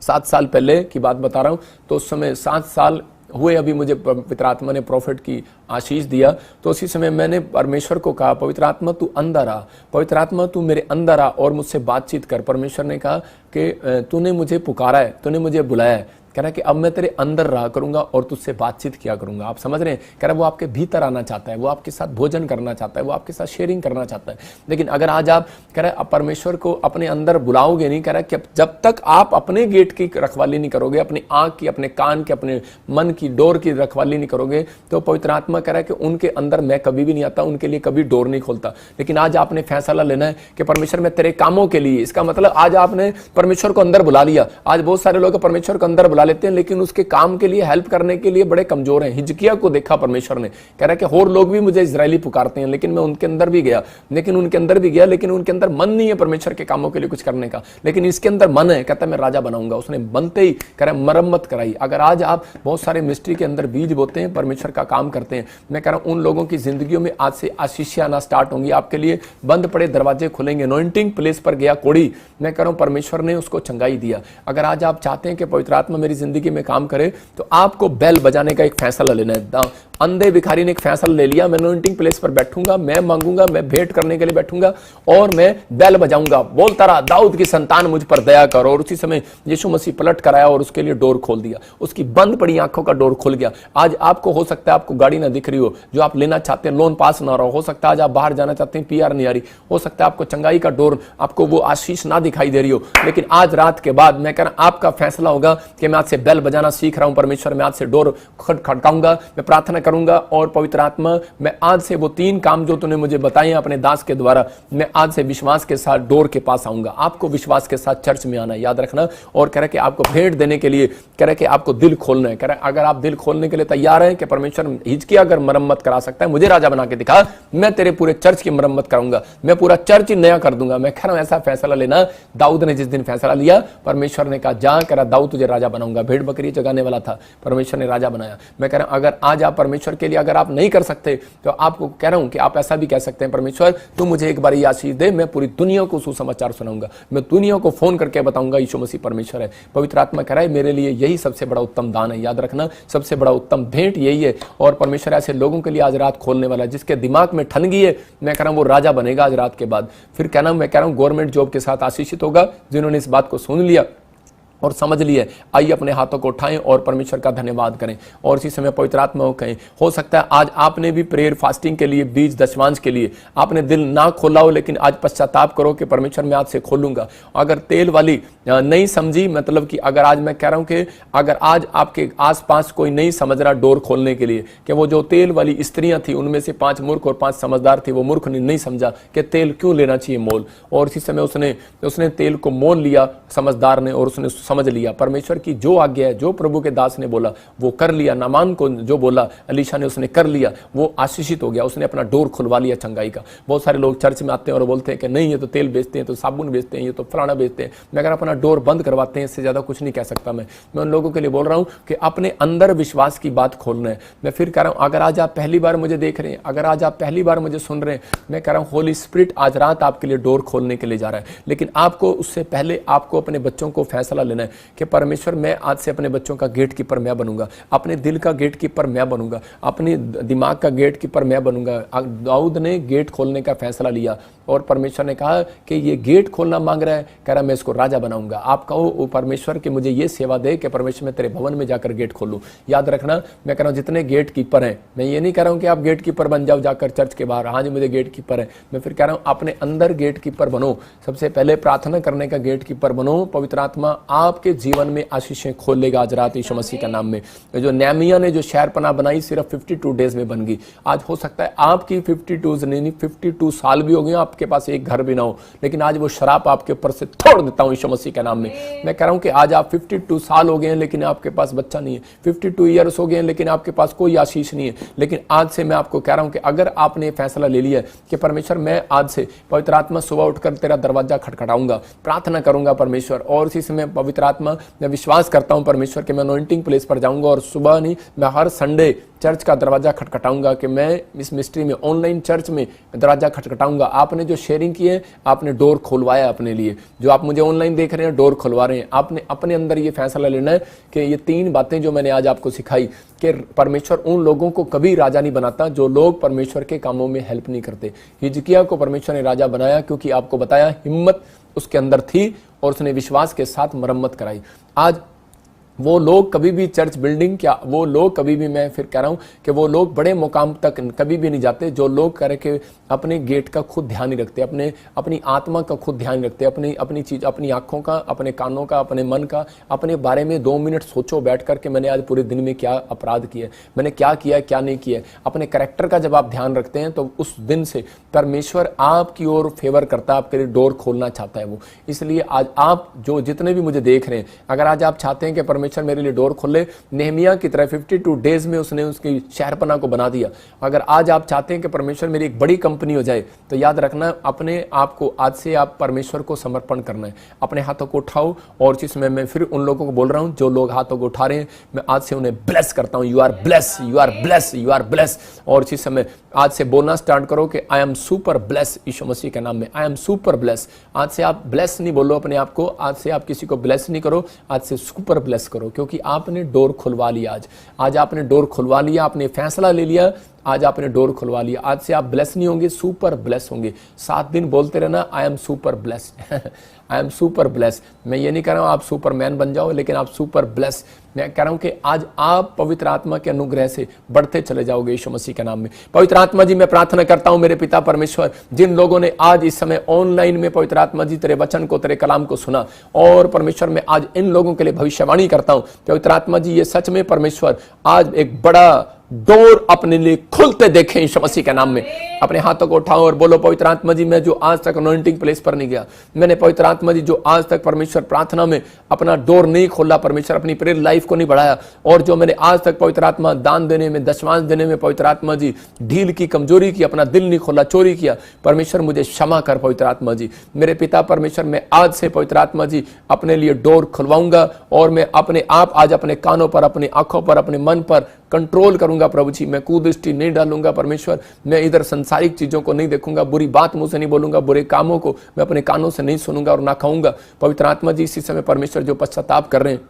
7 साल पहले की बात बता रहा हूं, तो उस समय 7 साल हुए अभी मुझे पवित्र आत्मा ने प्रॉफिट की आशीष दिया। तो उसी समय मैंने परमेश्वर को कहा पवित्र आत्मा तू अंदर आ, पवित्र आत्मा तू मेरे अंदर आ और मुझसे बातचीत कर। परमेश्वर ने कहा कि तूने मुझे पुकारा है, तूने मुझे बुलाया है, कह रहा है कि अब मैं तेरे अंदर रहा करूंगा और तुझसे बातचीत किया करूंगा। आप समझ रहे हैं, कह रहा है वो आपके भीतर आना चाहता है, वो आपके साथ भोजन करना चाहता है, वो आपके साथ शेयरिंग करना चाहता है। लेकिन अगर आज आप कह रहे हैं परमेश्वर को अपने अंदर बुलाओगे नहीं, कह रहा है कि जब तक आप अपने गेट की रखवाली नहीं करोगे, अपनी आंख की, अपने कान की, अपने मन की डोर की रखवाली नहीं करोगे, तो पवित्र आत्मा कह रहा है कि उनके अंदर मैं कभी भी नहीं आता, उनके लिए कभी डोर नहीं खोलता। लेकिन आज आपने फैसला लेना है कि परमेश्वर मैं तेरे कामों के लिए, इसका मतलब आज आपने परमेश्वर को अंदर बुला लिया। आज बहुत सारे लोग परमेश्वर को अंदर बुला लेते हैं लेकिन उसके काम के लिए, हेल्प करने के लिए बड़े कमजोर हैं। हिजकिया को देखा परमेश्वर ने, कह रहा है कि और लोग भी मुझे इजरायली पुकारते हैं, लेकिन मैं उनके अंदर भी गया, लेकिन उनके अंदर मन नहीं है परमेश्वर के कामों के लिए कुछ करने का, लेकिन इसके अंदर मन है। कहता है मैं राजा बनाऊंगा। उसने बनते ही कह रहा है मरम्मत कराई। अगर आज आप बहुत सारे मिस्ट्री के अंदर बीज बोते हैं, परमेश्वर का काम करते हैं, मैं कह रहा हूं उन लोगों की जिंदगियों में आज से आशीष आना स्टार्ट होंगी। आपके लिए बंद पड़े दरवाजे खुलेंगे। अनॉइंटिंग प्लेस पर गया कोड़ी, मैं कह रहा हूं परमेश्वर ने उसको चंगाई दिया। अगर आज आप चाहते हैं कि पवित्र आत्मा मेरी जिंदगी में काम करे, तो आपको बेल बजाने का एक फैसला लेना है। अंधे भिखारी ने एक फैसला ले लिया, मैं अनॉइंटिंग प्लेस पर बैठूंगा, मैं मांगूंगा, मैं भेंट करने के लिए बैठूंगा और मैं बेल बजाऊंगा, बोलता रहा दाऊद की संतान मुझ पर दया करो। और उसी समय यीशु मसीह पलट कर आया और उसके लिए डोर खोल दिया, उसकी बंद पड़ी आंखों का डोर खुल गया। आज आपको हो सकता है आपको गाड़ी ना दिख रही हो जो आप लेना चाहते हैं, लोन पास ना हो सकता है आज आप बाहर जाना चाहते हैं, PR नहीं आ रही, हो सकता है आपको चंगाई का डोर, आपको वो आशीष ना दिखाई दे रही हो, लेकिन आज रात के बाद मैं कह रहा आपका फैसला होगा कि मैं आज से बेल बजाना सीख रहा हूं। परमेश्वर मैं आज से डोर खटकाऊंगा, मैं प्रार्थना करूंगा और पवित्र आत्मा मैं आज से वो 3 काम जो तूने मुझे बताए अपने दास के द्वारा, मैं आज से विश्वास के साथ डोर के पास आऊंगा। आपको विश्वास के साथ चर्च में आना है, याद रखना। और कह रहे कि आपको भेंट देने के लिए, कह रहे कि आपको दिल खोलना है। कह रहे अगर आप दिल खोलने के लिए तैयार हैं कि परमेश्वर हिजकिय्याह अगर मरम्मत करा सकता है, मुझे राजा बना के दिखा, मैं तेरे पूरे चर्च की मरम्मत करूंगा, मैं पूरा चर्च ही नया कर दूंगा। मैं कह रहा हूं ऐसा फैसला लेना। दाऊद ने जिस दिन फैसला लिया, परमेश्वर ने कहा जा, कह रहा दाऊद तुझे राजा बनाऊंगा। भेड़ बकरी जगाने वाला था, परमेश्वर ने राजा बनाया। मैं कह रहा हूं अगर आज आप परमेश्वर के लिए अगर आप नहीं कर सकते तो आपको कह रहा हूं कि आप ऐसा भी कह सकते हैं, परमेश्वर तू मुझे एक बार ये आशीष दे, मैं पूरी दुनिया को सुसमाचार सुनाऊंगा, मैं दुनिया को फोन करके बताऊंगा यीशु मसीह परमेश्वर है। पवित्र आत्मा कह रहा है मेरे लिए यही सबसे बड़ा उत्तम दान है। याद रखना सबसे बड़ा उत्तम भेंट यही है। और परमेश्वर ऐसे लोगों के लिए आज रात खोलने वाला है जिसके दिमाग में ठन गई है, मैं कह रहा हूं वो राजा बनेगा आज रात के बाद। फिर कहना मैं कह रहा हूं गवर्नमेंट जॉब के साथ आशीषित होगा जिन्होंने इस बात को सुन लिया और समझ लिए। आइए अपने हाथों को उठाएं और परमेश्वर का धन्यवाद करें और इसी समय पवित्र आत्मा को कहें। हो सकता है आज आपने भी प्रेयर फास्टिंग के लिए, बीज दशमांश के लिए आपने दिल ना खोला हो, लेकिन आज पश्चाताप करो कि परमेश्वर मैं आज से खोलूंगा। अगर तेल वाली नहीं समझी, मतलब कि अगर आज मैं कह रहा हूं कि अगर आज आपके आसपास कोई नहीं समझ रहा डोर खोलने के लिए, कि वो जो तेल वाली स्त्रियां थी उनमें से 5 मूर्ख और 5 समझदार थी, वो मूर्ख ने नहीं समझा कि तेल क्यों लेना चाहिए मोल, और इसी समय उसने तेल को मोल लिया समझदार ने और उसने समझ लिया। परमेश्वर की जो आज्ञा है, जो प्रभु के दास ने बोला वो कर लिया। नामान को जो बोला अलीशा ने उसने कर लिया, वो आशीषित हो गया, उसने अपना डोर खुलवा लिया चंगाई का। बहुत सारे लोग चर्च में आते हैं और बोलते हैं कि नहीं ये तो तेल बेचते हैं, तो साबुन बेचते हैं, ये तो फलाना बेचते हैं। मैं अगर अपना डोर बंद करवाते हैं, इससे ज्यादा कुछ नहीं कह सकता। मैं उन लोगों के लिए बोल रहा हूं कि अपने अंदर विश्वास की बात खोलना है। मैं फिर कह रहा हूं अगर आज आप पहली बार मुझे देख रहे हैं, अगर आज आप पहली बार मुझे सुन रहे हैं, मैं कह रहा हूं होली स्पिरिट आज रात आपके लिए डोर खोलने के लिए जा रहा है। लेकिन आपको उससे पहले आपको अपने बच्चों को फैसला लेना है कि परमेश्वर मैं आज से अपने बच्चों का गेट कीपर मैं बनूंगा, अपने दिल का गेट कीपर मैं बनूंगा, अपने दिमाग का गेट कीपर मैं बनूंगा। दाऊद ने गेट खोलने का फैसला लिया और परमेश्वर ने कहा कि ये गेट खोलना मांग रहा है, कह रहा मैं इसको राजा बनाऊंगा। आप कहो परमेश्वर कि मुझे ये सेवा दे कि परमेश्वर मैं तेरे भवन में जाकर गेट खोलूं। याद रखना मैं कह रहा हूं जितने गेट कीपर हैं, मैं ये नहीं कह रहा हूं कि आप गेट कीपर बन जाओ जाकर चर्च के बाहर, हाँ जी मुझे गेट कीपर है। मैं फिर कह रहा हूं अपने अंदर गेट कीपर बनो। सबसे पहले प्रार्थना करने का गेट कीपर बनो। पवित्र आत्मा आपके जीवन में आशीषें खोलेगा आज रात यीशु मसीह के नाम में। जो नेहमिया ने जो शहरपनाह बनाई सिर्फ 52 डेज में बन गई। आज हो सकता है आपकी 52 साल भी हो गए, आपके पास एक घर भी ना हो, लेकिन आज वो शराब आपके ऊपर से तोड़ देता हूं यीशु मसीह के नाम में। मैं कह रहा हूं कि आज आप 52 साल हो गए हैं लेकिन आपके पास बच्चा नहीं है, 52 ईयर्स हो गए हैं लेकिन आपके पास कोई आशीष नहीं है। लेकिन आज से मैं आपको कह रहा हूं कि अगर आपने फैसला ले लिया कि परमेश्वर मैं आज से पवित्र आत्मा सुबह उठकर तेरा दरवाजा खटखटाऊंगा, प्रार्थना करूंगा परमेश्वर, और इसी समय पवित्र आत्मा मैं विश्वास करता हूं परमेश्वर कि मैं अनॉइंटिंग प्लेस पर जाऊंगा और सुबह नहीं मैं हर संडे चर्च का दरवाजा खटखटाऊंगा, कि मैं इस मिस्ट्री में ऑनलाइन चर्च में दरवाजा खटखटाऊंगा। आपने जो शेयरिंग की है, आपने डोर खुलवाया अपने लिए, जो आप मुझे ऑनलाइन देख रहे हैं डोर खुलवा रहे हैं। आपने अपने अंदर ये फैसला लेना है कि ये 3 बातें जो मैंने आज आपको सिखाई कि परमेश्वर उन लोगों को कभी राजा नहीं बनाता जो लोग परमेश्वर के कामों में हेल्प नहीं करते। हिजकिय्याह को परमेश्वर ने राजा बनाया क्योंकि आपको बताया हिम्मत उसके अंदर थी और उसने विश्वास के साथ मरम्मत कराई। आज वो लोग कभी भी चर्च बिल्डिंग, क्या वो लोग कभी भी, मैं फिर कह रहा हूं कि वो लोग बड़े मुकाम तक कभी भी नहीं जाते जो लोग कह रहे कि अपने गेट का खुद ध्यान नहीं रखते, अपनी आत्मा का खुद ध्यान रखते, अपनी चीज, अपनी आंखों का, अपने कानों का, अपने मन का, अपने बारे में 2 मिनट सोचो बैठ करके मैंने आज पूरे दिन में क्या अपराध किया, मैंने क्या किया क्या नहीं किया। अपने कैरेक्टर का जब आप ध्यान रखते हैं तो उस दिन से परमेश्वर आपकी ओर फेवर करता है, आपके लिए डोर खोलना चाहता है वो। इसलिए आज आप जो जितने भी मुझे देख रहे हैं, अगर आज आप चाहते हैं कि परमेश्वर मेरे लिए डोर खोले, नेहमिया की तरह 52 डेज में उसने उसकी शहरपनाह को बना दिया। अगर आज आप चाहते हैं कि परमेश्वर मेरी एक बड़ी कंपनी हो जाए, तो याद रखना अपने आप को आज से आप परमेश्वर को समर्पण करना है। अपने हाथों को उठाओ और जिसमें मैं फिर उन लोगों को बोल रहा हूं जो लोग हाथों को उठा रहे हैं, मैं आज से उन्हें ब्लेस करता हूं। You are bless, you are bless, you are bless. और इसी समय आज से बोलना स्टार्ट करो कि आई एम सुपर ब्लेस यीशु मसीह के नाम में। I am super bless. आज से आप ब्लेस नहीं बोलो अपने आप को, आज से आप किसी को ब्लेस नहीं करो, आज से सुपर ब्लेस करो, क्योंकि आपने डोर खुलवा लिया। आज आपने डोर खुलवा लिया, आपने फैसला ले लिया, आज आपने डोर खुलवा लिया। आज से आप ब्लेस नहीं होंगे, सुपर ब्लेस होंगे। 7 दिन बोलते रहना आई am super bless, I am super bless. मैं ये नहीं कह रहा हूं आप सुपरमैन बन जाओ, लेकिन आप सुपर ब्लेस। मैं कह रहा हूं कि आज आप पवित्र आत्मा के अनुग्रह से बढ़ते चले जाओगे यीशु मसीह के नाम में। पवित्र आत्मा जी मैं प्रार्थना करता हूं मेरे पिता परमेश्वर, जिन लोगों ने आज इस समय ऑनलाइन में पवित्र आत्मा जी तेरे वचन को, तेरे कलाम को सुना, और परमेश्वर मैं आज इन लोगों के लिए भविष्यवाणी करता हूं। पवित्र आत्मा जी ये सच में परमेश्वर आज एक बड़ा डोर अपने लिए खुलते देखें यीशु मसीह के नाम में। अपने हाथों को उठाओ और बोलो, पवित्र आत्मा जी, मैं जो आज तक अनॉइंटिंग प्लेस पर नहीं गया, मैंने पवित्र आत्मा जी जो आज तक परमेश्वर प्रार्थना में अपना डोर नहीं खोला, परमेश्वर अपनी प्रेयर लाइफ को नहीं बढ़ाया, और जो मैंने आज तक पवित्र आत्मा दान देने में, दशमांश देने में पवित्र आत्मा जी ढील की, कमजोरी की, अपना दिल नहीं खोला, चोरी किया, परमेश्वर मुझे क्षमा कर पवित्र आत्मा जी। मेरे पिता परमेश्वर, मैं आज से पवित्र आत्मा जी अपने लिए डोर खुलवाऊंगा और मैं अपने आप आज अपने कानों पर, अपनी आंखों पर, अपने मन पर कंट्रोल करूंगा प्रभु जी। मैं कुदृष्टि नहीं डालूंगा परमेश्वर, मैं इधर संसारिक चीजों को नहीं देखूंगा, बुरी बात मुंह से नहीं बोलूंगा, बुरे कामों को मैं अपने कानों से नहीं सुनूंगा और ना खाऊंगा। पवित्र आत्मा जी इसी समय परमेश्वर जो पश्चाताप कर रहे हैं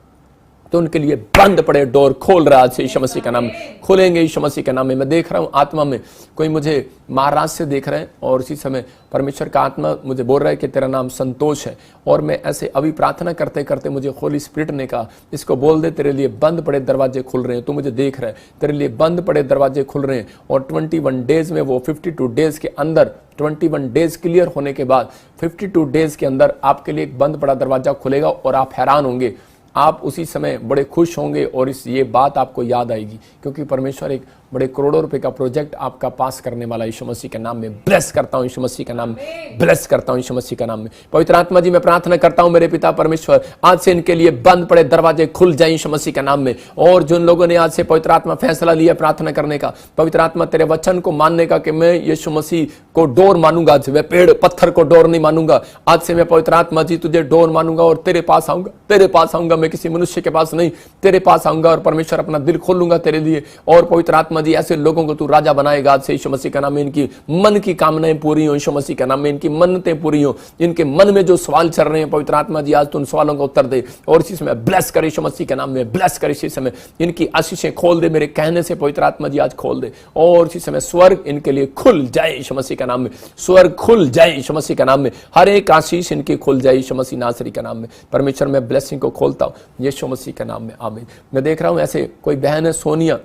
तो उनके लिए बंद पड़े डोर खोल रहा है यीशु मसीह का नाम में, खुलेंगे यीशु मसीह के नाम में। मैं देख रहा हूं आत्मा में कोई मुझे महाराज से देख रहे हैं और इसी समय परमेश्वर का आत्मा मुझे बोल रहा है कि तेरा नाम संतोष है, और मैं ऐसे अभी प्रार्थना करते करते मुझे होली स्पिरिट ने कहा, इसको बोल दे तेरे लिए बंद पड़े दरवाजे खुल रहे हैं, तू मुझे देख रहा है, तेरे लिए बंद पड़े दरवाजे खुल रहे हैं। और 21 डेज में, वो 52 डेज के अंदर, 21 डेज क्लियर होने के बाद 52 डेज के अंदर आपके लिए एक बंद पड़ा दरवाजा खुलेगा और आप हैरान होंगे, आप उसी समय बड़े खुश होंगे और ये बात आपको याद आएगी, क्योंकि परमेश्वर एक बड़े करोड़ों रुपए का प्रोजेक्ट आपका पास करने वाला यीशु मसीह के नाम में। ब्लेस करता हूं यीशु मसीह के नाम में, ब्लेस करता हूं यीशु मसीह के नाम में। पवित्र आत्मा जी मैं प्रार्थना करता हूं मेरे पिता परमेश्वर, आज से इनके लिए बंद पड़े दरवाजे खुल जाए यीशु मसीह के नाम में। और जिन लोगों ने आज से पवित्र आत्मा फैसला लिया प्रार्थना करने का, पवित्र आत्मा तेरे वचन को मानने का कि मैं यीशु मसीह को डोर मानूंगा, आज मैं पेड़ पत्थर को डोर नहीं मानूंगा, आज से मैं पवित्र आत्मा जी तुझे डोर मानूंगा और तेरे पास आऊंगा, तेरे पास आऊंगा, मैं किसी मनुष्य के पास नहीं, तेरे पास आऊंगा और परमेश्वर अपना दिल खोलूंगा तेरे लिए। और पवित्र आत्मा जी ऐसे लोगों को तू राजा बनाएगा आज से यीशु मसीह का नाम में। इनकी मन की कामनाएं पूरी हो यीशु मसीह का नाम में, इनकी मन्नतें पूरी हो, इनके मन में जो सवाल चल रहे हैं पवित्र आत्मा जी आज तू उन सवालों का उत्तर दे और इसी समय ब्लेस कर यीशु मसीह के नाम में, ब्लेस कर इसी समय, इनकी आशीषें खोल दे मेरे कहने से पवित्र आत्मा जी आज खोल दे। और इसी समय स्वर्ग इनके लिए खुल जाए यीशु मसीह का नाम में, स्वर्ग खुल जाए यीशु मसीह का नाम में, हर एक आशीष इनकी खुल जाए यीशु मसीह नासरी का नाम में। परमेश्वर मैं ब्लेसिंग को खोलता हूं यीशु मसीह के नाम में, आमीन। मैं देख रहा हूं ऐसे कोई बहन है सोनिया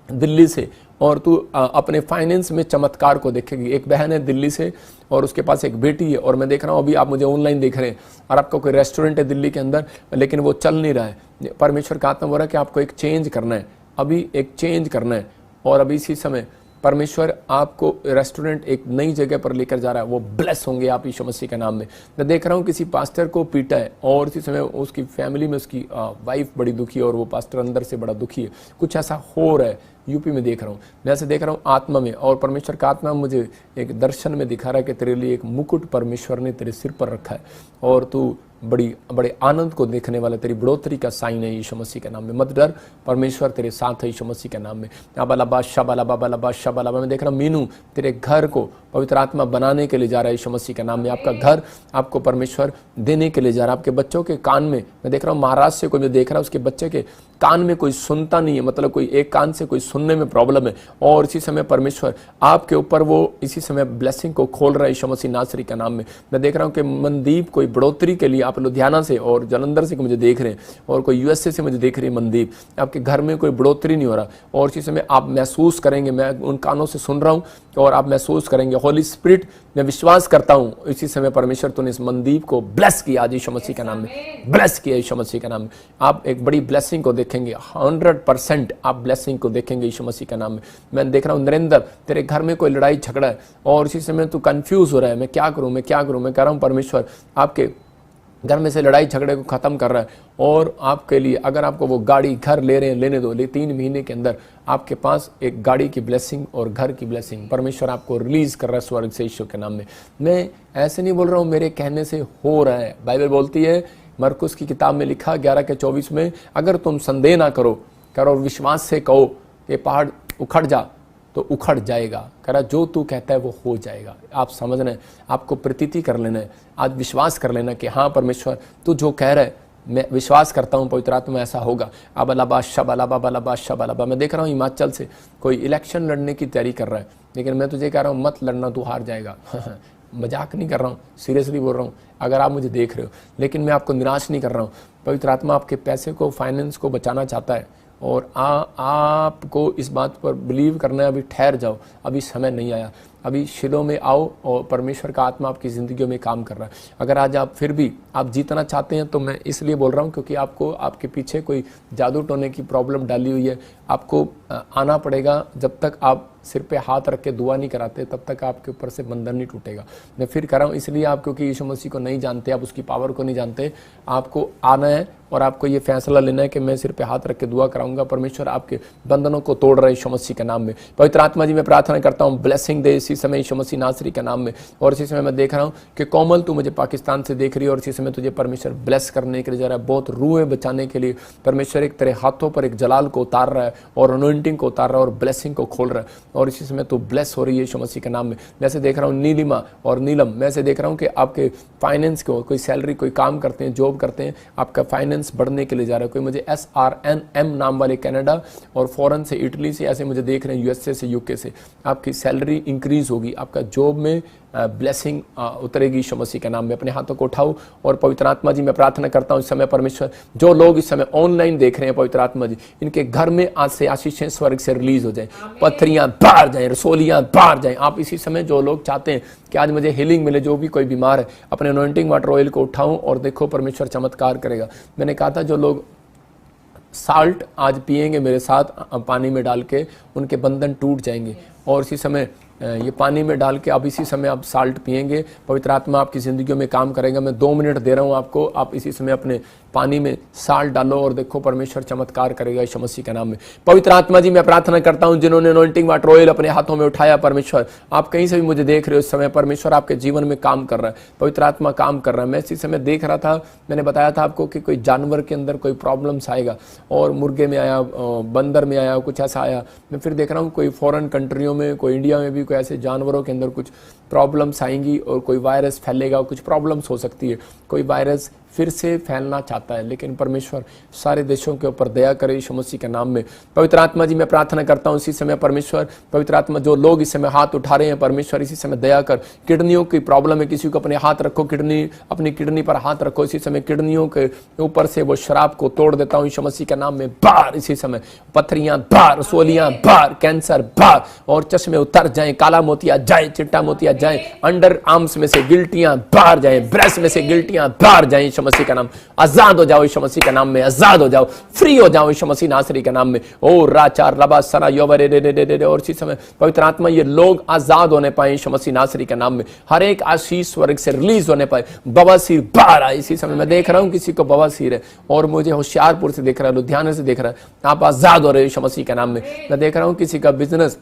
दिल्ली से, और तू अपने फाइनेंस में चमत्कार को देखेगी। एक बहन है दिल्ली से और उसके पास एक बेटी है, और मैं देख रहा हूँ अभी आप मुझे ऑनलाइन देख रहे हैं और आपका कोई रेस्टोरेंट है दिल्ली के अंदर लेकिन वो चल नहीं रहा है। परमेश्वर का आत्मा बोल रहा है कि आपको एक चेंज करना है, अभी एक चेंज करना है, और अभी इसी समय परमेश्वर आपको रेस्टोरेंट एक नई जगह पर लेकर जा रहा है, वो ब्लेस होंगे आप यीशु मसीह के नाम में। मैं देख रहा हूँ किसी पास्टर को पीटा है और इसी समय उसकी फैमिली में उसकी वाइफ बड़ी दुखी है और वो पास्टर अंदर से बड़ा दुखी है, कुछ ऐसा हो रहा है यूपी में देख रहा हूँ, मैं ऐसे देख रहा हूँ आत्मा में। और परमेश्वर का आत्मा मुझे एक दर्शन में दिखा रहा है कि तेरे लिए एक मुकुट परमेश्वर ने तेरे सिर पर रखा है और तू बड़े आनंद को देखने वाला, तेरी बढ़ोतरी का साइन है यीशु मसीह के नाम में। मत डर, परमेश्वर तेरे साथ है यीशु मसीह के नाम में। अबलबा शबलबा बलबा शबलबा। मैं देख रहा हूँ मीनू तेरे घर को पवित्र आत्मा बनाने के लिए जा रहा है यीशु मसीह के नाम में। आपका घर आपको परमेश्वर देने के लिए जा रहा है। आपके बच्चों के कान में, मैं देख रहा हूँ महाराष्ट्र से कोई मैं देख रहा हूँ उसके बच्चे के कान में कोई सुनता नहीं है, मतलब कोई एक कान से कोई सुनने में प्रॉब्लम है, और इसी समय परमेश्वर आपके ऊपर वो इसी समय ब्लेसिंग को खोल रहा है यीशु मसीह नासरी का नाम में। मैं देख रहा हूँ कि मनदीप कोई बढ़ोतरी के लिए, आप लुधियाना से और जलंधर से मुझे देख रहे हैं और कोई यूएसए से मुझे देख रही है मनदीप, आपके घर में कोई बढ़ोतरी नहीं हो रहा और इसी समय आप महसूस करेंगे, मैं उन कानों से सुन रहा हूँ और आप महसूस करेंगे। होली स्पिरिट मैं विश्वास करता हूँ इसी समय परमेश्वर तूने इस मनदीप को ब्लेस किया आज यीशु मसीह के नाम में, ब्लेस किया यीशु मसीह के नाम में। आप एक बड़ी ब्लेसिंग को देखेंगे, 100% आप ब्लेसिंग को देखेंगे यीशु मसीह के नाम में। मैं देख रहा हूँ नरेंद्र तेरे घर में कोई लड़ाई झगड़ा है और इसी समय तू कंफ्यूज हो रहा है, मैं क्या करूँ मैं क्या करूँ। मैं कह रहा हूँ परमेश्वर आपके घर में से लड़ाई झगड़े को खत्म कर रहा है और आपके लिए अगर आपको वो गाड़ी घर ले रहे हैं लेने दो, 3 महीने के अंदर आपके पास एक गाड़ी की ब्लेसिंग और घर की ब्लेसिंग परमेश्वर आपको रिलीज कर रहा है स्वर्ग से यीशु के नाम में। मैं ऐसे नहीं बोल रहा हूँ मेरे कहने से हो रहा है, बाइबल बोलती है मरकुस की किताब में लिखा 11:24 में, अगर तुम संदेह ना करो और विश्वास से कहो कि पहाड़ उखड़ जा तो उखड़ जाएगा। कह रहा जो तू कहता है वो हो जाएगा। आप समझना है, आपको प्रतीति कर लेना है, आज विश्वास कर लेना कि हाँ परमेश्वर तू जो कह रहा है मैं विश्वास करता हूँ पवित्र आत्मा में ऐसा होगा। अबलबा शबलबा बलबा शबलबा। मैं देख रहा हूँ हिमाचल से कोई इलेक्शन लड़ने की तैयारी कर रहा है, लेकिन मैं तुझे कह रहा हूँ मत लड़ना, तू हार जाएगा। मजाक नहीं कर रहा हूँ, सीरियसली बोल रहा हूँ अगर आप मुझे देख रहे हो, लेकिन मैं आपको निराश नहीं कर रहा हूँ। पवित्र आत्मा आपके पैसे को, फाइनेंस को बचाना चाहता है और आपको इस बात पर बिलीव करना है। अभी ठहर जाओ, अभी समय नहीं आया, अभी शिलो में आओ और परमेश्वर का आत्मा आपकी ज़िंदगियों में काम कर रहा है। अगर आज आप फिर भी आप जीतना चाहते हैं तो मैं इसलिए बोल रहा हूँ क्योंकि आपको आपके पीछे कोई जादू टोने की प्रॉब्लम डाली हुई है, आपको आना पड़ेगा। जब तक आप सिर पे हाथ रख के दुआ नहीं कराते तब तक आपके ऊपर से बंधन नहीं टूटेगा। मैं फिर कह रहा हूँ, इसलिए आप क्योंकि यीशु मसीह को नहीं जानते, आप उसकी पावर को नहीं जानते, आपको आना है और आपको ये फैसला लेना है कि मैं सिर पे हाथ रख के दुआ कराऊंगा। परमेश्वर आपके बंधनों को तोड़ रहे यीशु मसीह के नाम में। पवित्र आत्मा जी मैं प्रार्थना करता हूँ, ब्लेसिंग दे इसी समय यीशु मसीह नासरी के नाम में। और इसी समय मैं देख रहा हूँ कि कोमल तू मुझे पाकिस्तान से देख रही है और इसी समय तुझे परमेश्वर ब्लेस करने के लिए जा रहा है, बहुत रूहें बचाने के लिए परमेश्वर एक तेरे हाथों पर एक जलाल को उतार रहा है और अनॉइंटिंग को उतार रहा है और ब्लेसिंग को खोल रहा है। और इसी समय तू ब्लेस हो रही है यीशु मसीह के नाम में। मैं से देख रहा हूँ नीलिमा और नीलम, मैं से देख रहा हूँ कि आपके फाइनेंस को, कोई सैलरी, कोई काम करते हैं, जॉब करते हैं, आपका फाइनेंस बढ़ने के लिए जा रहा है। कोई मुझे SRNM नाम वाले कनाडा और फॉरेन से, इटली से, ऐसे मुझे देख रहे हैं, USA से, UK से, आपकी सैलरी इंक्रीज होगी, आपका जॉब में ब्लेसिंग उतरेगी यीशु मसीह के नाम में। अपने हाथों को उठाओ और पवित्र आत्मा जी मैं प्रार्थना करता हूँ इस समय परमेश्वर, जो लोग इस समय ऑनलाइन देख रहे हैं पवित्र आत्मा जी, इनके घर में आज से आशीषें स्वर्ग से रिलीज हो जाए, पत्थरियां बाहर जाएं, रसोलियां बाहर जाएं। आप इसी समय जो लोग चाहते हैं कि आज मुझे हीलिंग मिले, जो भी कोई बीमार है, अपने अनॉइंटिंग वाटर ऑयल को उठाऊं और देखो परमेश्वर चमत्कार करेगा। मैंने कहा था जो लोग साल्ट आज पिएंगे मेरे साथ पानी में डाल के, उनके बंधन टूट जाएंगे। और इसी समय ये पानी में डाल के अब इसी समय आप साल्ट पिएंगे, पवित्र आत्मा आपकी ज़िंदगियों में काम करेगा। मैं 2 मिनट दे रहा हूँ आपको, आप इसी समय अपने पानी में साल्ट डालो और देखो परमेश्वर चमत्कार करेगा यीशु मसीह के नाम में। पवित्र आत्मा जी मैं प्रार्थना करता हूँ जिन्होंने अनॉइंटिंग वाटर ऑयल अपने हाथों में उठाया, परमेश्वर आप कहीं से भी मुझे देख रहे हो इस समय, परमेश्वर आपके जीवन में काम कर रहा है, पवित्र आत्मा काम कर रहा है। मैं इसी समय देख रहा था, मैंने बताया था आपको कि कोई जानवर के अंदर कोई प्रॉब्लम्स आएगा, और मुर्गे में आया, बंदर में आया, कुछ ऐसा आया। मैं फिर देख रहा हूँ कोई फॉरेन कंट्रियों में, कोई इंडिया में भी कोई ऐसे जानवरों के अंदर कुछ प्रॉब्लम्स आएंगी और कोई वायरस फैलेगा, कुछ प्रॉब्लम्स हो सकती है, कोई वायरस फिर से फैलना चाहता है, लेकिन परमेश्वर सारे देशों के ऊपर दया करे यीशु मसीह के नाम में। पवित्र आत्मा जी मैं प्रार्थना करता हूँ इसी समय परमेश्वर, पवित्र आत्मा जो लोग इस समय हाथ उठा रहे हैं परमेश्वर इसी समय दया कर। किडनियों की प्रॉब्लम है, किसी को अपने हाथ रखो, किडनी, अपनी किडनी पर हाथ रखो इसी समय, किडनियों के ऊपर से वो शराब को तोड़ देता हूँ यीशु मसीह के नाम में। बाहर इसी समय, पथरियां बाहर, सोलियां बाहर, कैंसर बाहर, और चश्मे उतर जाए, काला मोतिया जाए, चिट्टा मोतिया जाए, अंडर आर्म्स में से गिल्टियां बाहर जाए, ब्रेस्ट में से गिल्टियां बाहर जाए यीशु मसीह का नाम। आजाद हो जाओ यीशु मसीह के नाम में, आजाद हो जाओ, फ्री हो जाओ यीशु मसीह नासरी के नाम में। ओ राचार लबा सरा योवरे रे रे रे रे। और इसी समय पवित्र आत्मा ये लोग आजाद होने पाए यीशु मसीह नासरी के नाम में, हर एक आशीष स्वर्ग से रिलीज होने पाए। बवासीर बाहर आए इसी समय, मैं देख रहा हूं किसी को बवासीर है और मुझे होशियारपुर से देख रहा है, लुधियाना से देख रहा है, आप आजाद हो रहे यीशु मसीह के नाम में। मैं देख रहा हूं किसी का बिजनेस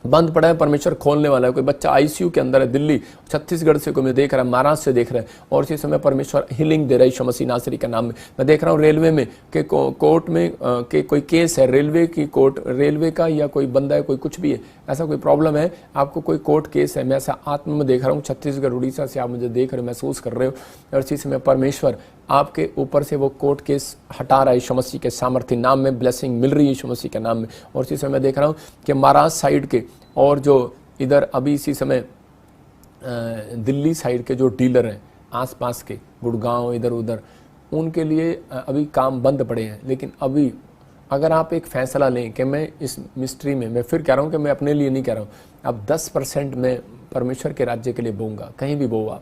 बंद पड़ा है, परमेश्वर खोलने वाला है। कोई बच्चा ICU के अंदर है, दिल्ली, छत्तीसगढ़ से कोई मैं देख रहा है, महाराष्ट्र से देख रहा है, और इसी समय परमेश्वर हीलिंग दे रहा है यीशु मसीह नासरी के नाम में। मैं देख रहा हूँ रेलवे में कि कोर्ट में के कोई केस है, रेलवे की कोर्ट, रेलवे का, या कोई बंदा है, कोई कुछ भी है, ऐसा कोई प्रॉब्लम है, आपको कोई कोर्ट केस है, मैं ऐसा आत्मा में देख रहा हूँ, छत्तीसगढ़ उड़ीसा से आप मुझे देख रहे हो, महसूस कर रहे हो, और इसी समय परमेश्वर आपके ऊपर से वो कोर्ट केस हटा रहा है यीशु मसीह के सामर्थ्य नाम में। ब्लेसिंग मिल रही है यीशु मसीह के नाम में। और इसी समय मैं देख रहा हूँ कि महाराष्ट्र साइड के और जो इधर अभी इसी समय दिल्ली साइड के जो डीलर हैं आसपास के, गुड़गांव, इधर उधर, उनके लिए अभी काम बंद पड़े हैं। लेकिन अभी अगर आप एक फैसला लें कि मैं इस मिस्ट्री में, मैं फिर कह रहा हूँ कि मैं अपने लिए नहीं कह रहा हूँ, अब 10% मैं परमेश्वर के राज्य के लिए बोऊंगा, कहीं भी बोऊँ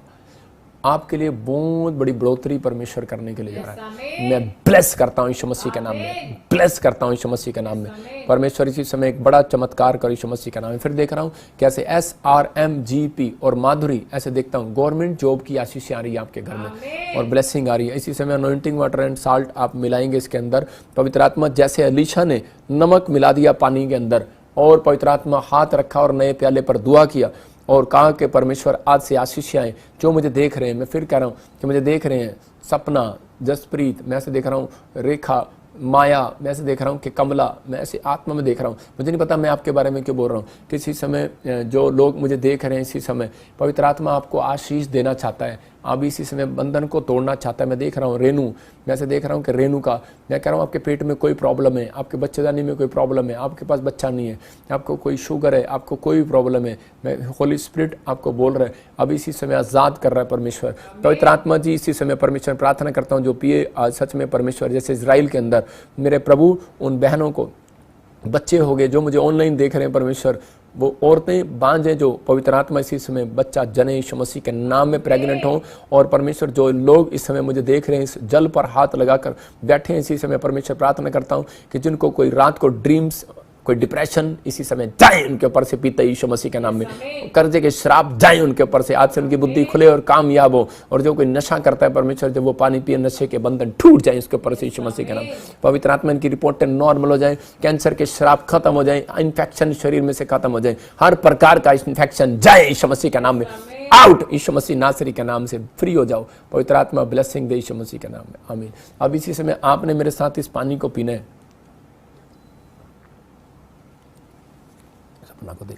आपके लिए बहुत बड़ी बढ़ोतरी परमेश्वर करने के लिए जा रहा है। मैं ब्लेस करता हूँ यीशु मसीह के नाम में, ब्लेस करता हूँ यीशु मसीह के नाम में। परमेश्वर इसी समय एक बड़ा चमत्कार कर यीशु मसीह के नाम में। फिर देख रहा हूँ कैसे SRMGP और माधुरी, ऐसे देखता हूँ गवर्नमेंट जॉब की आशीष आ रही है आपके घर में और ब्लेसिंग आ रही है। इसी समय अनॉइंटिंग वाटर एंड साल्ट आप मिलाएंगे इसके अंदर। पवित्र आत्मा जैसे अलीशा ने नमक मिला दिया पानी के अंदर और पवित्र आत्मा हाथ रखा और नए प्याले पर दुआ किया और कहा कि परमेश्वर आज से आशीष आए। जो मुझे देख रहे हैं, मैं फिर कह रहा हूँ कि मुझे देख रहे हैं सपना, जसप्रीत, मैं ऐसे देख रहा हूँ, रेखा, माया, मैं ऐसे देख रहा हूँ कि कमला, मैं ऐसे आत्मा में देख रहा हूँ। मुझे नहीं पता मैं आपके बारे में क्यों बोल रहा हूँ। किसी समय जो लोग मुझे देख रहे हैं इसी समय, पवित्र आत्मा आपको आशीष देना चाहता है, अब इसी समय बंधन को तोड़ना चाहता है। मैं देख रहा हूँ रेनू, मैं ऐसे देख रहा हूँ कि रेनू का, मैं कह रहा हूँ आपके पेट में कोई प्रॉब्लम है, आपके बच्चेदानी में कोई प्रॉब्लम है, आपके पास बच्चा नहीं है, आपको कोई शुगर है, आपको कोई भी प्रॉब्लम है, मैं होली स्पिरिट आपको बोल रहा है, अब इसी समय आज़ाद कर रहा है परमेश्वर। पवित्र आत्मा जी इसी समय परमेश्वर प्रार्थना करता हूँ जो पिए आज सच में परमेश्वर, जैसे इजराइल के अंदर मेरे प्रभु उन बहनों को बच्चे हो गए जो मुझे ऑनलाइन देख रहे हैं परमेश्वर, वो औरतें बांझें जो पवित्र आत्मा इसी समय बच्चा जने यीशु मसीह के नाम में प्रेग्नेंट हों। और परमेश्वर जो लोग इस समय मुझे देख रहे हैं इस जल पर हाथ लगाकर बैठे हैं इसी समय, परमेश्वर प्रार्थना करता हूँ कि जिनको कोई रात को ड्रीम्स कोई डिप्रेशन इसी समय जाए उनके ऊपर से पीते यीशु मसीह के नाम में। कर्जे के श्राप जाए उनके ऊपर से, आज से उनकी बुद्धि खुले और कामयाब हो। और जो कोई नशा करता है परमेश्वर, जब वो पानी पिए नशे के बंधन टूट जाए उसके ऊपर से यीशु मसीह के नाम। पवित्र आत्मा इनकी रिपोर्टें नॉर्मल हो जाए, कैंसर के श्राप खत्म हो जाए, इन्फेक्शन शरीर में से खत्म हो जाए, हर प्रकार का इन्फेक्शन जाए यीशु मसीह के नाम में, आउट यीशु मसीह नासरी के नाम से फ्री हो जाओ। पवित्र आत्मा ब्लेसिंग दे यीशु मसीह के नाम में, आमीन। अब इसी समय आपने मेरे साथ इस पानी को पीना है। सपना को दे,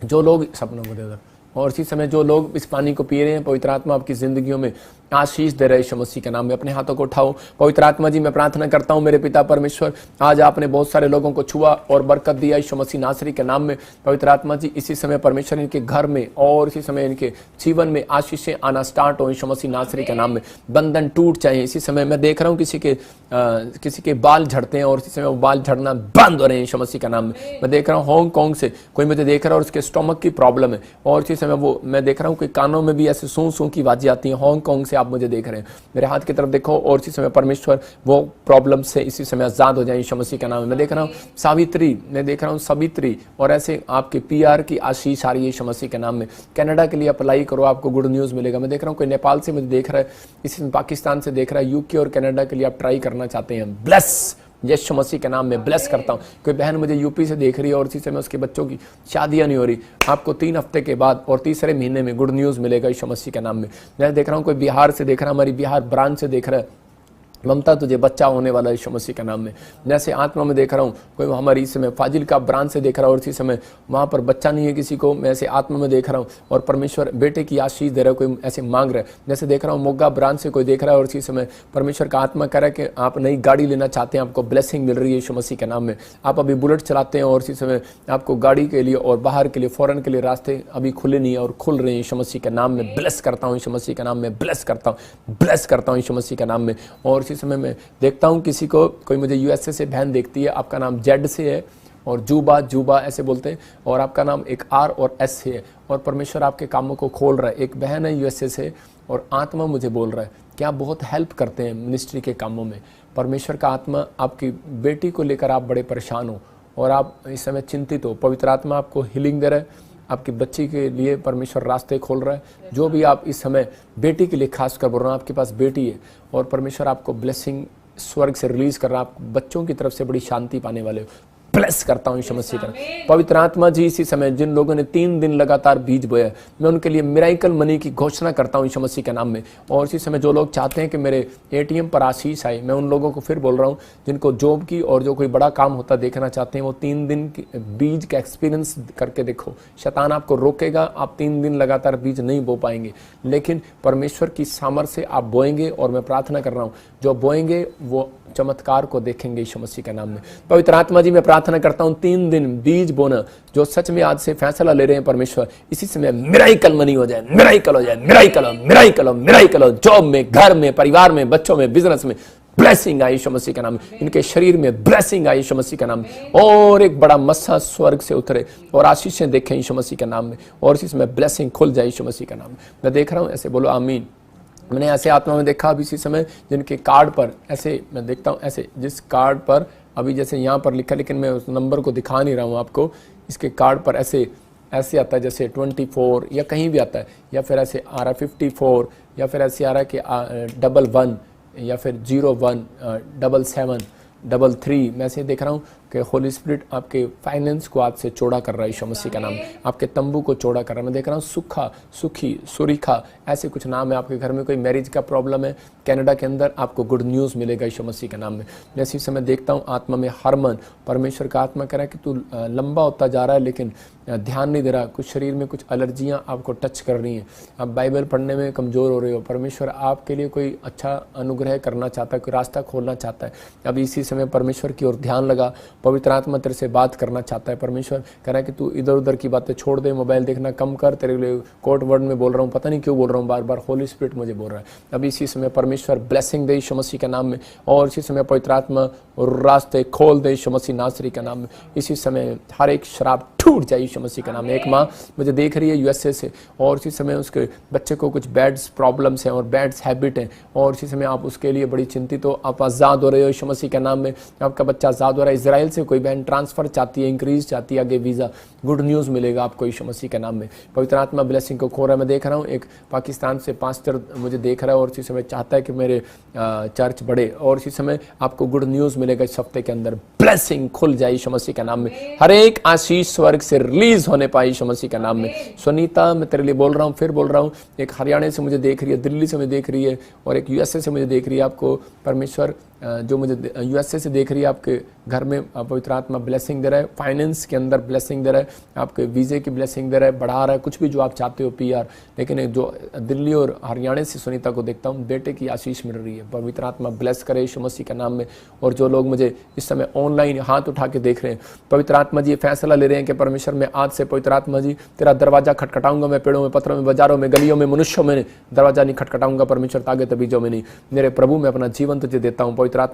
जो लोग सपनों को दे उधर, और इसी समय जो लोग इस पानी को पी रहे हैं, पवित्र आत्मा आपकी जिंदगियों में आशीष दे रहे यीशु मसीह के नाम में। अपने हाथों को उठाओ। पवित्र आत्मा जी, मैं प्रार्थना करता हूं मेरे पिता परमेश्वर, आज आपने बहुत सारे लोगों को छुआ और बरकत दिया यीशु मसीह नासरी के नाम में। पवित्र आत्मा जी, इसी समय परमेश्वर इनके घर में और इसी समय इनके जीवन में आशीषें आना स्टार्ट हो यीशु मसीह नासरी के नाम में। बंधन टूट जाए। इसी समय मैं देख रहा हूँ किसी के बाल झड़ते हैं और इसी समय वो बाल झड़ना बंद हो रहे हैं यीशु मसीह के नाम में। मैं देख रहा हूँ हांगकांग से कोई मुझे देख रहा है और उसके स्टोमक की प्रॉब्लम है, और इसी समय वो मैं देख रहा हूँ कि कानों में भी ऐसे सूं सूं की आवाजें आती हैं। हांगकांग से आप मुझे देख रहे हैं, मेरे हाथ की तरफ देखो, और इसी समय परमेश्वर वो प्रॉब्लम से इसी समय आजाद हो जाए यीशु मसीह के नाम में। मैं देख रहा हूँ सावित्री, मैं देख रहा हूँ सवित्री, और ऐसे आपके PR की आशीष आ रही है यीशु मसीह के नाम में। कनाडा के लिए अप्लाई करो, आपको गुड न्यूज़ मिलेगा। मैं देख रहा हूँ कोई नेपाल से मुझे देख रहा है, इसी पाकिस्तान से देख रहा है, UK और कनाडा के लिए आप ट्राई करना चाहते हैं, ब्लेस यीशु मसीह के नाम में ब्लेस करता हूँ। कोई बहन मुझे UP से देख रही है और इसी समय उसके बच्चों की शादियाँ नहीं हो रही, आपको 3 हफ्ते के बाद और तीसरे महीने में गुड न्यूज़ मिलेगा यीशु मसीह के नाम में। मैं देख रहा हूँ कोई बिहार से देख रहा है, हमारी बिहार ब्रांच से देख रहा है, ममता तुझे बच्चा होने वाला है यीशु मसीह के नाम में। जैसे आत्मा में देख रहा हूँ कोई हमारी इस समय फाजिल का ब्रांच से देख रहा है और इसी समय वहाँ पर बच्चा नहीं है किसी को, मैं ऐसे आत्मा में देख रहा हूँ और परमेश्वर बेटे की आशीष दे रहा है, कोई ऐसे मांग रहा है। जैसे देख रहा हूँ मोगा ब्रांच से कोई देख रहा है और इसी समय परमेश्वर का आत्मा कह रहा है कि आप नई गाड़ी लेना चाहते हैं, आपको ब्लेसिंग मिल रही है यीशु मसीह के नाम में। आप अभी बुलेट चलाते हैं और इसी समय आपको गाड़ी के लिए और बाहर के लिए फॉरेन के लिए रास्ते अभी खुले नहीं है और खुल रहे हैं यीशु मसीह के नाम में। ब्लेस करता हूँ यीशु मसीह के नाम में, ब्लेस करता हूँ, ब्लेस करता हूँ यीशु मसीह के नाम में। और इसी समय में देखता हूँ किसी को, कोई मुझे USA से बहन देखती है, आपका नाम जेड से है और जूबा ऐसे बोलते हैं, और आपका नाम एक R और S से है, और परमेश्वर आपके कामों को खोल रहा है। एक बहन है USA से और आत्मा मुझे बोल रहा है कि आप बहुत हेल्प करते हैं मिनिस्ट्री के कामों में। परमेश्वर का आत्मा, आपकी बेटी को लेकर आप बड़े परेशान हो और आप इस समय चिंतित हो। पवित्र आत्मा आपको हीलिंग दे रहा है, आपकी बच्ची के लिए परमेश्वर रास्ते खोल रहा है। जो भी आप इस समय बेटी के लिए खास कर बोल रहे हैं, आपके पास बेटी है और परमेश्वर आपको ब्लेसिंग स्वर्ग से रिलीज कर रहा है, आप बच्चों की तरफ से बड़ी शांति पाने वाले हो। ब्लेस करता हूँ यीशु मसीह का। पवित्र आत्मा जी, इसी समय जिन लोगों ने 3 दिन लगातार बीज बोया, मैं उनके लिए मिराइकल मनी की घोषणा करता हूँ यीशु मसीह के नाम में। और इसी समय जो लोग चाहते हैं कि मेरे ATM पर आशीष आए, मैं उन लोगों को फिर बोल रहा हूँ जिनको जॉब की और जो कोई बड़ा काम होता देखना चाहते हैं, वो 3 दिन की बीज का एक्सपीरियंस करके देखो। शैतान आपको रोकेगा, आप 3 दिन लगातार बीज नहीं बो पाएंगे, लेकिन परमेश्वर की सामर्थ्य से आप बोएंगे। और मैं प्रार्थना कर रहा हूँ जो बोएंगे वो चमत्कार को देखेंगे यीशु मसीह के नाम में। पवित्र आत्मा जी, मैं प्रार्थना करता हूँ 3 दिन बीज बोना, जो सच में आज से फैसला ले रहे हैं परमेश्वर, इसी समय मिराइकल मनी हो जाए, मिराइकल हो जाए, मिराइकल हो, मिराइकल हो, मिराइकल हो। जॉब में, घर में, परिवार में, बच्चों में, बिजनेस में ब्लेसिंग आई यीशु मसीह का नाम। इनके शरीर में ब्लेसिंग आई यीशु मसीह का नाम, और एक बड़ा मस्सा स्वर्ग से उतरे और आशीषें देखें यीशु मसीह के नाम में, और इसी समय ब्लेसिंग खुल जाए यीशु मसीह का नाम। मैं देख रहा हूँ, ऐसे बोलो आमीन। मैंने ऐसे आत्मा में देखा अभी इसी समय जिनके कार्ड पर ऐसे, मैं देखता हूँ ऐसे, जिस कार्ड पर अभी जैसे यहाँ पर लिखा, लेकिन मैं उस नंबर को दिखा नहीं रहा हूँ आपको, इसके कार्ड पर ऐसे आता है जैसे 24 या कहीं भी आता है, या फिर ऐसे आ रहा है 54, या फिर ऐसे आ रहा है कि 11 या फिर 01 77 33। मैं ऐसे देख रहा हूँ कि होली स्पिरिट आपके फाइनेंस को आज से चौड़ा कर रहा है यीशु मसीह का नाम, आपके तंबू को चौड़ा कर रहा है। मैं देख रहा हूँ सुखा, सुखी, सुरीखा, ऐसे कुछ नाम है। आपके घर में कोई मैरिज का प्रॉब्लम है, कनाडा के अंदर आपको गुड न्यूज़ मिलेगा यीशु मसीह के नाम में। मैं इसी समय देखता हूँ आत्मा में हरमन, परमेश्वर का आत्मा कह रहा है कि तू लंबा होता जा रहा है लेकिन ध्यान नहीं दे रहा, कुछ शरीर में कुछ एलर्जियाँ आपको टच कर रही हैं, आप बाइबल पढ़ने में कमज़ोर हो रहे हो। परमेश्वर आपके लिए कोई अच्छा अनुग्रह करना चाहता है, कोई रास्ता खोलना चाहता है। अभी इसी समय परमेश्वर की ओर ध्यान लगा, पवित्र आत्मा तेरे से बात करना चाहता है। परमेश्वर कह रहा है कि तू इधर उधर की बातें छोड़ दे, मोबाइल देखना कम कर। तेरे लिए कोर्ट वर्ड में बोल रहा हूँ, पता नहीं क्यों बोल रहा हूँ, बार बार होली स्पिरिट मुझे बोल रहा है। अभी इसी समय परमेश्वर ब्लेसिंग दे यीशु मसीह के नाम में, और इसी समय पवित्र आत्मा रास्ते खोल दे यीशु मसीह नासरी के नाम में। इसी समय हर एक शराब टूट जाए यीशु मसीह का नाम में। एक माँ मुझे देख रही है यूएसए से, और इसी समय उसके बच्चे को कुछ बैड प्रॉब्लम्स हैं और बैड हैबिट हैं, और इसी समय आप उसके लिए बड़ी चिंतित हो, आप आज़ाद हो रहे हो यीशु मसीह के नाम में। आपका बच्चा आज़ाद हो रहा है। इजराइल से कोई बहन ट्रांसफ़र चाहती है, इंक्रीज चाहती है, आगे वीज़ा, गुड न्यूज़ मिलेगा आपको यीशु मसीह के नाम में। पवित्र आत्मा ब्लेसिंग को खो रहा है। मैं देख रहा हूँ एक पाकिस्तान से पास्टर मुझे देख रहा है और इसी समय चाहता है कि मेरे चर्च बढ़े, और इसी समय आपको गुड न्यूज़ मिलेगा इस हफ्ते के अंदर। ब्लेसिंग खुल जाए यीशु मसीह के नाम में। हर एक आशीष स्वर्ग से रिलीज होने पाए यीशु मसीह के नाम में। सुनीता, मैं तेरे लिए बोल रहा हूँ, फिर बोल रहा हूँ, एक हरियाणा से मुझे देख रही है, दिल्ली से मुझे देख रही है, और एक यूएसए से मुझे देख रही है। आपको परमेश्वर जो मुझे यूएसए से देख रही है, आपके घर में पवित्र आत्मा ब्लेसिंग दे रहा है, फाइनेंस के अंदर ब्लेसिंग दे रहा है, आपके वीज़े की ब्लेसिंग दे रहा है, बढ़ा रहा है, कुछ भी जो आप चाहते हो पीआर। लेकिन जो दिल्ली और हरियाणा से सुनीता को देखता हूँ, बेटे की आशीष मिल रही है। पवित्र आत्मा ब्लेस करे यीशु मसीह के नाम में। और जो लोग मुझे इस समय ऑनलाइन हाथ उठा के देख रहे हैं, पवित्र आत्मा जी ये फैसला ले रहे हैं कि परमेश्वर मैं आज से पवित्र आत्मा जी तेरा दरवाजा खटखटाऊंगा। मैं पेड़ों में, पत्थरों में, बाजारों में, गलियों में, मनुष्यों में दरवाजा नहीं खटखटाऊंगा परमेश्वर, तागे तबीजों में नहीं। मेरे प्रभु मैं अपना जीवन तुझे देता हूँ। पवित्र आत्मा